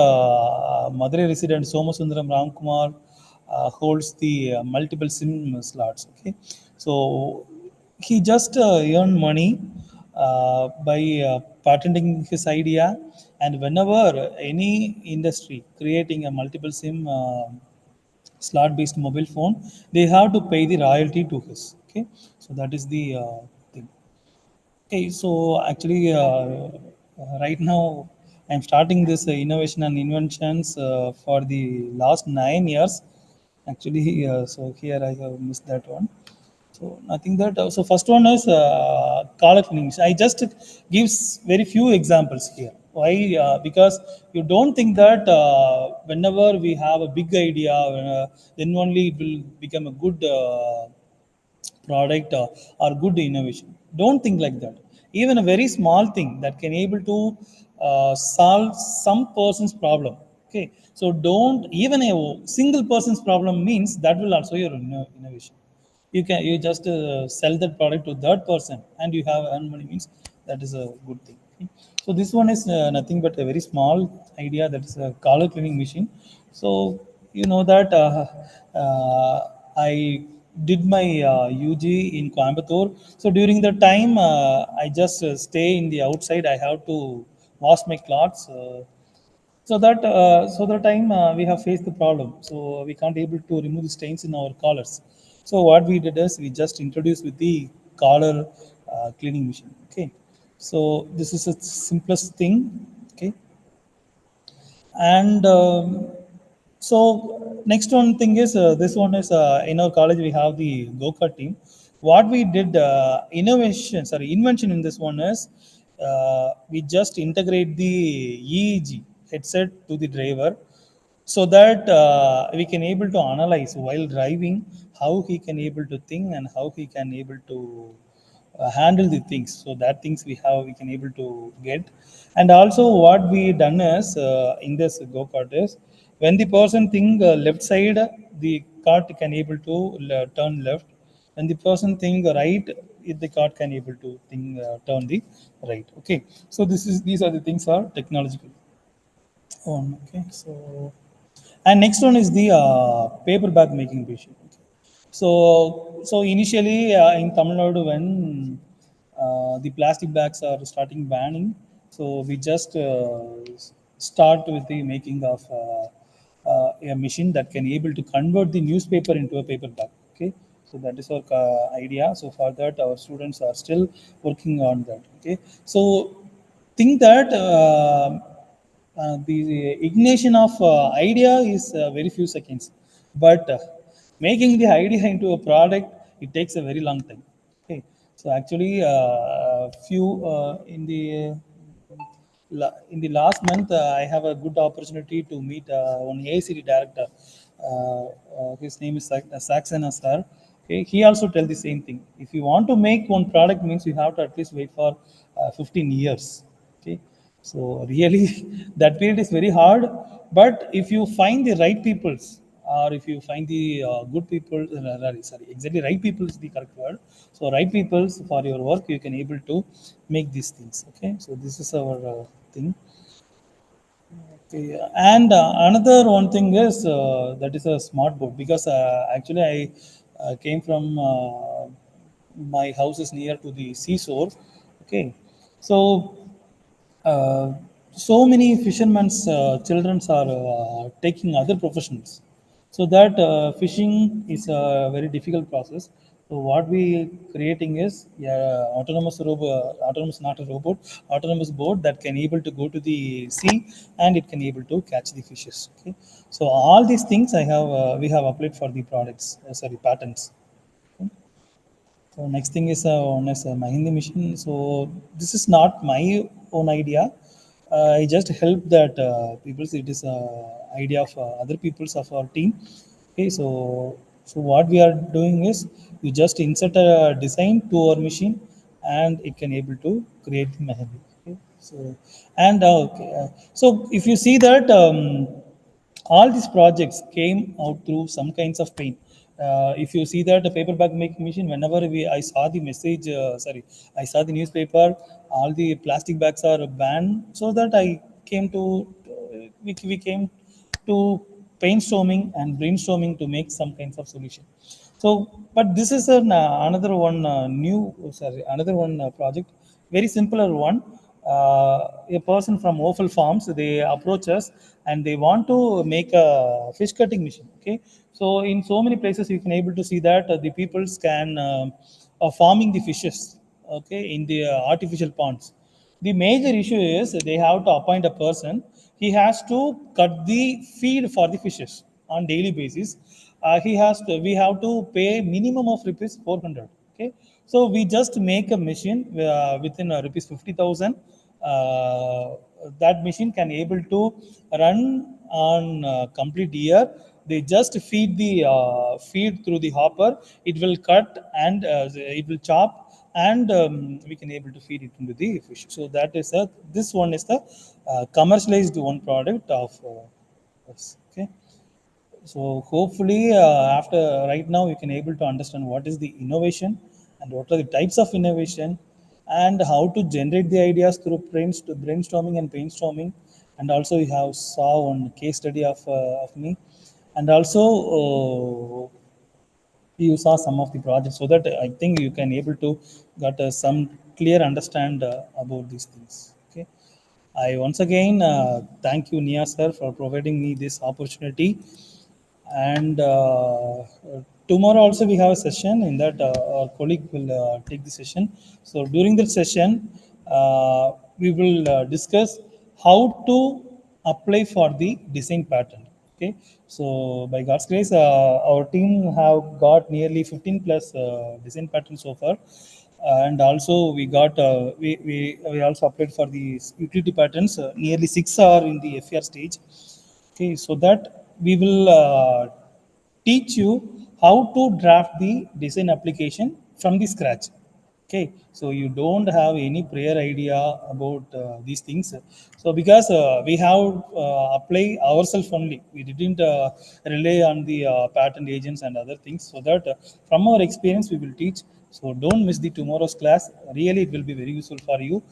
Madurai resident Somasundaram Ramkumar holds the multiple SIM slots. Okay, so he just earned money by patenting his idea, and whenever any industry creating a multiple SIM slot based mobile phone, they have to pay the royalty to his. Okay, so that is the thing. Okay, so actually, right now I'm starting this innovation and inventions for the last 9 years. Actually, so here I have missed that one. So nothing that. So first one is color cleaning. I just gives very few examples here. Why? Because you don't think that whenever we have a big idea, then only it will become a good. Product or good innovation. Don't think like that. Even a very small thing that can able to solve some person's problem. Okay, so don't even a single person's problem means that will also your innovation. You just sell that product to that person and you have earn money, means that is a good thing. Okay? So this one is nothing but a very small idea, that is a color cleaning machine. So you know that I did my UG in Coimbatore. So during the time I just stay in the outside, I have to wash my clothes. So the time we have faced the problem, so we can't able to remove the stains in our collars. So what we did is we just introduced with the collar cleaning machine. Okay, so this is the simplest thing. Okay, and so next one thing is this one is in our college we have the go-kart team. What we did invention in this one is we just integrate the EEG headset to the driver, so that we can able to analyze while driving how he can able to think and how he can able to handle the things. So that things we can able to get. And also what we done is in this go-kart is, when the person think left side, the cart can able to turn left. When the person think right, the cart can able to think turn the right. Okay, so these are the things are technological one. Okay, so and next one is the paper bag making machine. Okay. So initially in Tamil Nadu, when the plastic bags are starting banning, so we just start with the making of a machine that can able to convert the newspaper into a paper bag. Okay, so that is our idea. So for that, our students are still working on that. Okay, so think that the ignition of idea is very few seconds, but making the idea into a product, it takes a very long time. Okay, so actually few in the last month I have a good opportunity to meet one ACD director. His name is Saxena sir. Okay, he also tell the same thing. If you want to make one product, means you have to at least wait for 15 years. Okay, so really that period is very hard. But if you find the right peoples, or if you find the good people, sorry, exactly, right people is the correct word. So right peoples for your work, you can able to make these things. Okay, so this is our thing. Okay, and another one thing is that is a smart board because actually I came from my house is near to the seashore. Okay, so uh, so many fishermen's children are taking other professions, so that fishing is a very difficult process. So what we creating is, yeah, autonomous robot, autonomous, not a robot, autonomous boat that can able to go to the sea and it can able to catch the fishes. Okay, so all these things I have we have applied for the products, sorry, patents. So next thing is one is Mahindi machine. So this is not my own idea. I just help that people. It is idea of other people's of our team. Okay, so what we are doing is you just insert a design to our machine, and it can able to create the Mahindi. Okay, so and okay, so if you see that. All these projects came out through some kinds of pain. If you see that the paper bag making machine, whenever I saw the message, I saw the newspaper, all the plastic bags are banned. So that I came to, we came to brainstorming and brainstorming to make some kinds of solution. So, but this is another one another one project, very simpler one. A person from Offal Farms, they approach us and they want to make a fish cutting machine. Okay, so in so many places you can able to see that the peoples can farming the fishes. Okay, in the artificial ponds. The major issue is they have to appoint a person. He has to cut the feed for the fishes on daily basis. He has to. We have to pay minimum of rupees 400. Okay, so we just make a machine within rupees 50,000. That machine can able to run on complete year. They just feed the feed through the hopper. It will cut and it will chop, and we can able to feed it into the fish. So that is a, this one is the commercialized one product of us. Okay, so hopefully after right now you can able to understand what is the innovation and what are the types of innovation and how to generate the ideas through brainstorming and brainstorming. And also you have saw one case study of me, and also you saw some of the projects, so that I think you can able to get some clear understand about these things. Okay, I once again thank you, Nia sir, for providing me this opportunity. And tomorrow also we have a session in that our colleague will take the session. So during that session, we will discuss how to apply for the design pattern. Okay, so by God's grace, our team have got nearly 15 plus design patterns so far. And also we got we also applied for the utility patterns. Nearly six are in the FR stage. Okay, so that we will teach you how to draft the design application from the scratch. Okay, so you don't have any prior idea about these things. So because we have apply ourselves only, we didn't rely on the patent agents and other things. So that from our experience we will teach. So don't miss the tomorrow's class. Really, it will be very useful for you.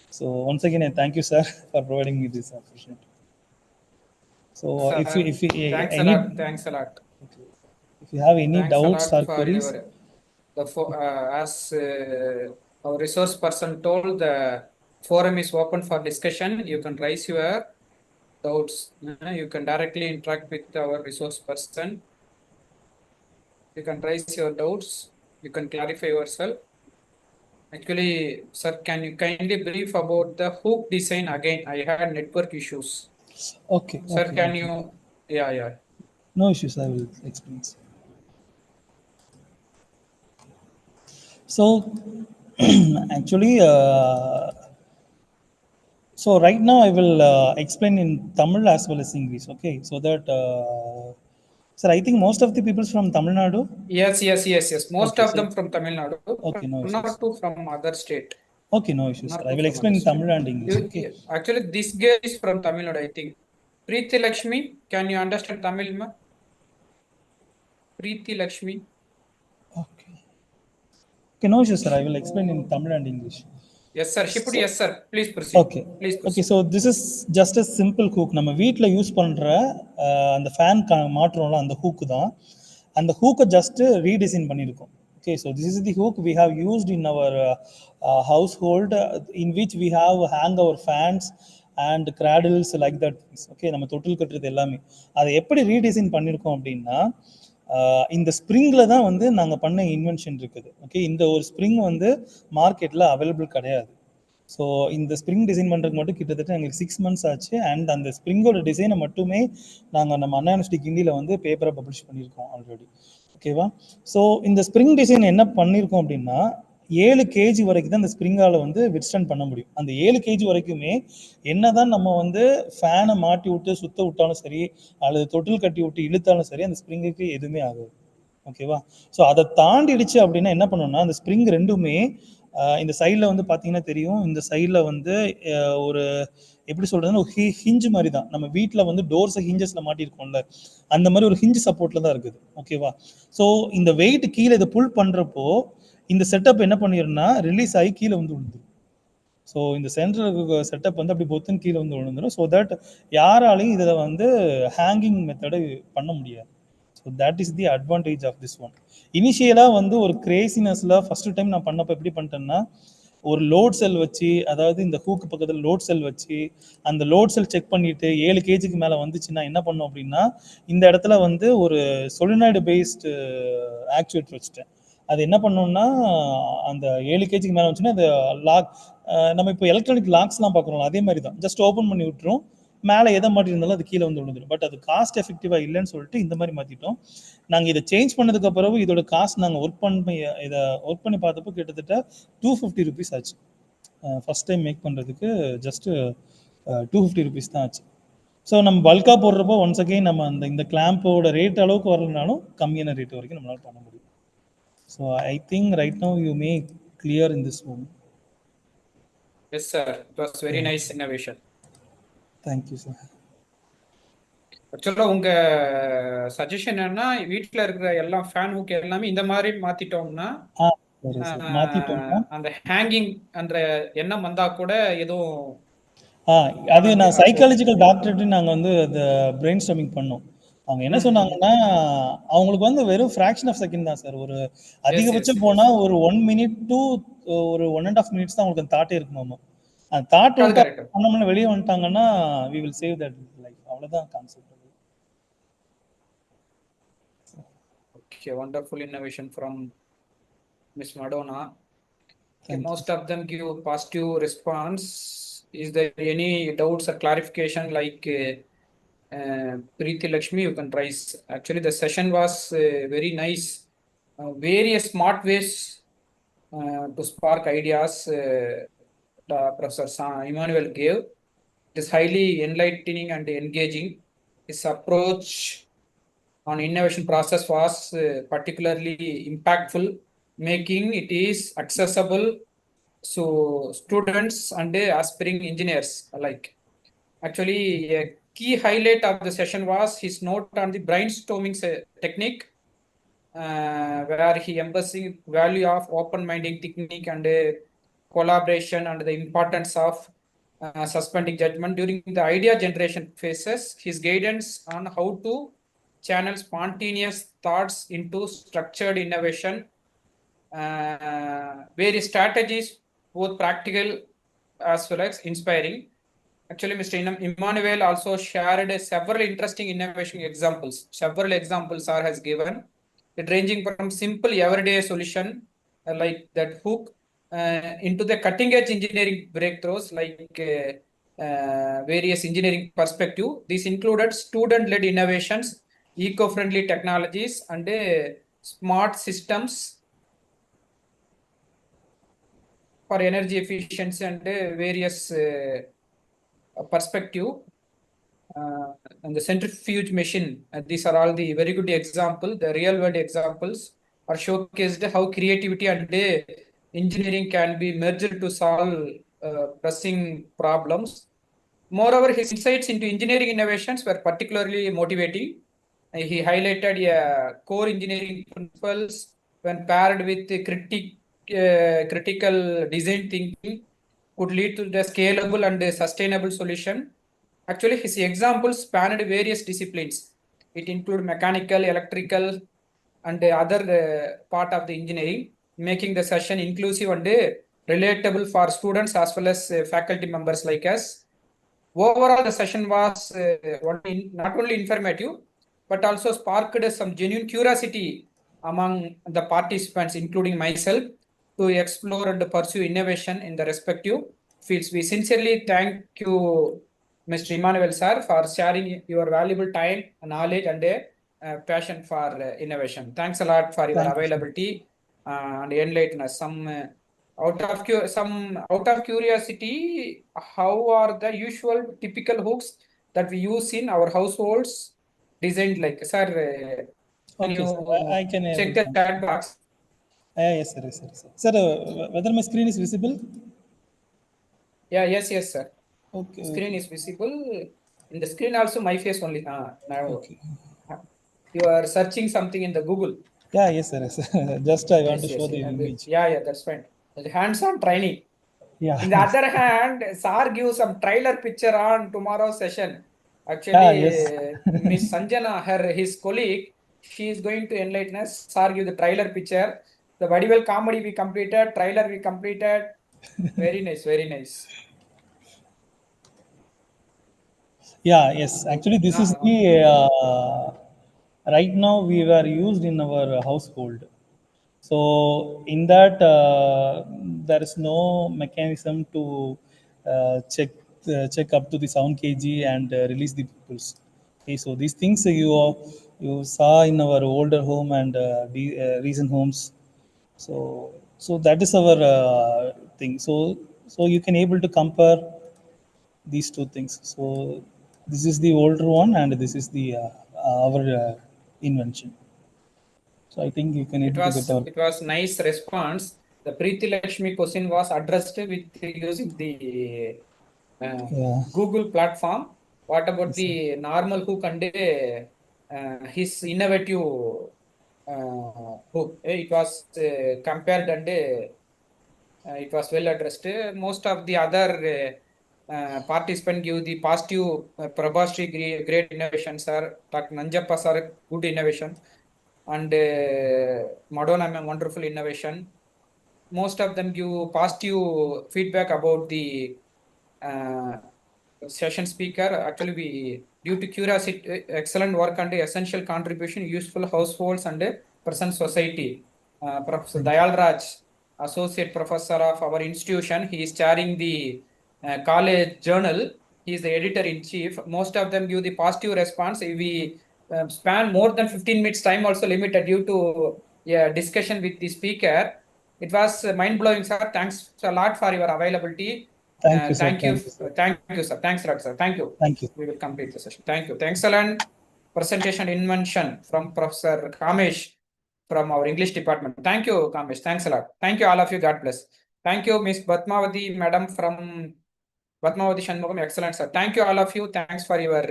So once again, I thank you, sir, for providing me this opportunity. So if you Thanks a any, lot. Thanks a lot. if you have any Thanks a doubts lot or for queries, your as our resource person told, the forum is open for discussion. You can raise your doubts. You can directly interact with our resource person. You can raise your doubts. You can clarify yourself. Actually, sir, can you kindly brief about the hook design again? I had network issues. okay, Sir, okay, can okay. you? Yeah, yeah. No issues, I will explain. So actually, so right now I will explain in Tamil as well as English. Okay, so that sir, I think most of the people from Tamil Nadu. Yes, yes, yes, yes. Most Okay, of so them from Tamil Nadu, okay, no one or issues. two from other state. Okay, no One issues, or sir. I two will from other explain in state. Tamil and English. Okay. Actually, this girl is from Tamil Nadu, I think. Preeti Lakshmi, can you understand Tamil, ma? Preeti Lakshmi. Okay. Okay, no issues, sir. I will explain in Tamil and English. Yes, sir. Shipudi, yes, sir. Please proceed. Okay. Please Okay, proceed. so this is just a simple hook. நம்ம வீட்டில் use பண்ணுற அந்த fan மாட்டுறோம்ல அந்த hook தான். அந்த ஹூக்கை just redesign பண்ணியிருக்கோம். Okay, so this is the hook we have used in our household in which we have hang our fans and cradles like that. Okay, நம்ம தொட்டில் கட்டுறது எல்லாமே அதை எப்படி ரீடிசைன் பண்ணியிருக்கோம் அப்படின்னா இந்த ஸ்ப்ரிங்கில் தான் வந்து நாங்கள் பண்ண இன்வென்ஷன் இருக்குது. ஓகே, இந்த ஒரு ஸ்ப்ரிங் வந்து மார்க்கெட்டில் அவைலபிள் கிடையாது. ஸோ இந்த ஸ்ப்ரிங் டிசைன் பண்ணுறதுக்கு மட்டும் கிட்டத்தட்ட எங்களுக்கு 6 months ஆச்சு. அண்ட் அந்த ஸ்ப்ரிங்கோட டிசைனை மட்டுமே நாங்கள் நம்ம அண்ணா யூனிவர்சிட்டி கிண்டியில் வந்து பேப்பரை பப்ளிஷ் பண்ணியிருக்கோம் ஆல்ரெடி. ஓகேவா? ஸோ இந்த ஸ்ப்ரிங் டிசைன் என்ன பண்ணியிருக்கோம் அப்படின்னா 7 kg வரைக்கும் தான் இந்த ஸ்ப்ரிங்கால் வந்து விட்ஸ்டாண்ட் பண்ண முடியும். அந்த 7 kg வரைக்குமே என்னதான் நம்ம வந்து ஃபேனை மாட்டி விட்டு சுத்த விட்டாலும் சரி அல்லது தொட்டில் கட்டி விட்டு இழுத்தாலும் சரி அந்த ஸ்ப்ரிங்குக்கு எதுவுமே ஆகாது. ஓகேவா? ஸோ அதை தாண்டிடுச்சு அப்படின்னா என்ன பண்ணணும்னா அந்த ஸ்ப்ரிங் ரெண்டுமே இந்த சைடில் வந்து பார்த்தீங்கன்னா தெரியும், இந்த சைடில் வந்து ஒரு எப்படி சொல்றதுன்னா ஒரு ஹிஞ்சு மாதிரி தான். நம்ம வீட்டில் வந்து டோர்ஸை ஹிஞ்சஸில் மாட்டியிருக்கோம்ல அந்த மாதிரி ஒரு ஹிஞ்சு சப்போர்ட்டில் தான் இருக்குது. ஓகேவா? ஸோ இந்த வெயிட் கீழே இதை புல் பண்ணுறப்போ இந்த செட்டப் என்ன பண்ணிடும்னா ரிலீஸ் ஆகி கீழே வந்து விழுந்துடும். ஸோ இந்த சென்ட்ரல் செட்டப் வந்து அப்படி பொத்துன்னு கீழே வந்து விழுந்துடும். ஸோ தட் யாராலையும் இதில் வந்து ஹேங்கிங் மெத்தடை பண்ண முடியாது. So that is the advantage of this one. இனிஷியலாக வந்து ஒரு கிரேசினஸில் ஃபஸ்ட்டு டைம் நான் பண்ணப்போ எப்படி பண்ணிட்டேன்னா ஒரு லோட் செல் வச்சு, அதாவது இந்த ஹூக்கு பக்கத்தில் லோட் செல் வச்சு அந்த லோட் செல் செக் பண்ணிட்டு 7 kgக்கு மேலே வந்துச்சுன்னா என்ன பண்ணோம் அப்படின்னா இந்த இடத்துல வந்து ஒரு சொலினாய்டு பேஸ்டு ஆக்சுவேட்டர் வச்சுட்டேன். அது என்ன பண்ணோம்னா அந்த 7 kgக்கு மேலே வந்துச்சுன்னா அந்த லாக், நம்ம இப்போ எலக்ட்ரானிக் லாக்ஸ்லாம் பார்க்குறோம் அதே மாதிரி தான், ஜஸ்ட் ஓப்பன் பண்ணி விட்டுரும், மேலே எதை மாட்டி இருந்தாலும் அது கீழே வந்து விழுந்துடும். பட் அது காஸ்ட் எஃபெக்டிவாக இல்லைன்னு சொல்லிட்டு இந்த மாதிரி மாற்றிட்டோம். நாங்கள் இதை சேஞ்ச் பண்ணதுக்கு அப்புறம் இதோட காஸ்ட் நாங்கள் ஒர்க் பண்ணி பார்த்தப்போ கிட்டத்தட்ட 250 rupees ஆச்சு. ஃபர்ஸ்ட் டைம் மேக் பண்ணுறதுக்கு ஜஸ்ட்டு 250 rupees தான் ஆச்சு. ஸோ நம்ம பல்காக போடுறப்போ ஒன்ஸ் அகெயின் நம்ம இந்த கிளாம்போட ரேட் அளவுக்கு வரலனாலும் கம்மியான ரேட் வரைக்கும் நம்மளால் பண்ண முடியும். So I think right now you may clear in this one. Yes, sir. It was very nice innovation. Thank you, sir. ஆக்சுவலா உங்க சஜஷன் என்னன்னா வீட்டில் இருக்கிற எல்லா ஃபேன் ஹூக் எல்லாமே இந்த மாதிரி மாத்திட்டோம்னா மாத்திட்டோம்னா அந்த ஹேங்கிங் என்ற எண்ணம் வந்தா கூட எதுவும் அது நான் சைக்காலஜிக்கல் டாக்டர்கிட்ட நாங்கள் வந்து அந்த பிரெயின் ஸ்டார்மிங் பண்ணோம். அவங்க என்ன சொன்னாங்கன்னா அவங்களுக்கு வந்து வெறும் ஃப்ராக்ஷன் ஆஃப் செகண்ட் தான் சார், ஒரு அதிகபட்சம் போனால் ஒரு 1 minute to ஒரு 1.5 minutes தான் அவங்களுக்கு அந்த தாட்டே இருக்குமாமா. அந்த தாட் பண்ணோம்னா வெளியே வந்துட்டாங்கன்னா we will save that life. அவ்வளோதான் concept. Okay, wonderful innovation from Miss Madonna. Okay, most of them give positive response. Is there any doubts or clarification like Preeti Lakshmi, you can raise. Actually, the session was very nice. Various smart ways to spark ideas Professor Emmanuel gave. It is highly enlightening and engaging. His approach on innovation process was particularly impactful, making it is accessible to students and aspiring engineers alike. Actually, a key highlight of the session was his note on the brainstorming technique, where he emphasized value of open-minded technique and collaboration and the importance of suspending judgment during the idea generation phases. His guidance on how to channel spontaneous thoughts into structured innovation, various strategies, both practical as well as inspiring. Actually, Mr. Emmanuel also shared several interesting innovation examples. Several examples are has given, it ranging from simple everyday solution like that hook into the cutting edge engineering breakthroughs like various engineering perspective. These included student-led innovations, eco-friendly technologies, and smart systems for energy efficiency and various perspective. And the centrifuge machine, these are all the very good example. The real world examples are showcased how creativity and engineering can be merged to solve pressing problems. Moreover, his insights into engineering innovations were particularly motivating. He highlighted core engineering principles when paired with critical design thinking, could lead to the scalable and sustainable solution. Actually, his examples spanned various disciplines. It include mechanical, electrical, and other part of the engineering, making the session inclusive and relatable for students as well as faculty members like us. Overall, the session was not only informative, but also sparked some genuine curiosity among the participants, including myself, to explore and pursue innovation in the respective fields. We sincerely thank you, Mr. Emmanuel sir, for sharing your valuable time, knowledge, and passion for innovation. Thanks a lot for your availability and enlighten us. Out of curiosity, how are the usual typical hooks that we use in our households designed like, sir? Can Okay, you sir. I can check able the to. chat box? Yes, sir. Yes, sir. Sir, whether my screen is visible? Yeah, yes, sir. Okay. Screen is visible. In the screen also my face only. Now Okay. you are searching something in the Google. Yeah, yes, sir. Yes, sir. Just I want to show the image. Yeah, that's fine. Hands-on training. Yeah. In the other hand, SAR gives some trailer picture on tomorrow's session. Actually, yes. Miss Sanjana, his colleague, she is going to enlighten us. SAR give the trailer picture. The Vadivel comedy we completed, trailer we completed. Very nice, very nice. Yeah, yes. Actually, this is the right now we were used in our household. So in that there is no mechanism to check up to the sound kg and release the pupils. Okay, so these things you saw in our older home and recent homes. So that is our thing. So you can able to compare these two things. So this is the older one and this is the our invention. So I think you can able to get our. It was nice response. The Preeti Lakshmi question was addressed with using the Google platform. What about the normal hook and his innovative hook? It was compared and it was well addressed. Most of the other participants give the positive Prabhashri great innovation, sir. Dr. Nanjappa sir, good innovation. And Madonna, wonderful innovation. Most of them give positive feedback about the session speaker. Actually, we, due to curiosity, excellent work and essential contribution, useful households and present society. Professor Dayal Raj, Associate Professor of our institution, he is chairing the college journal. He is the editor-in-chief. Most of them give the positive response. We span more than 15 minutes time also limited due to discussion with the speaker. It was mind-blowing, sir. Thanks a lot for your availability. Thank you, sir. Thank you, sir. Thanks a lot, sir. Thank you. Thank you. We will complete the session. Thank you. Excellent presentation invention from Professor Kamesh from our English department. Thank you, Kamesh. Thanks a lot. Thank you, all of you. God bless. Thank you, Miss Batmavati, madam from Batmavati Shanmugam. Excellent, sir. Thank you, all of you. Thanks for your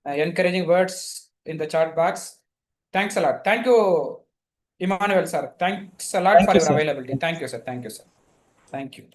encouraging words in the chat box. Thanks a lot. Thank you, Emmanuel, sir. Thanks a lot for your availability. Thank you, sir. Thank you, sir. Thank you.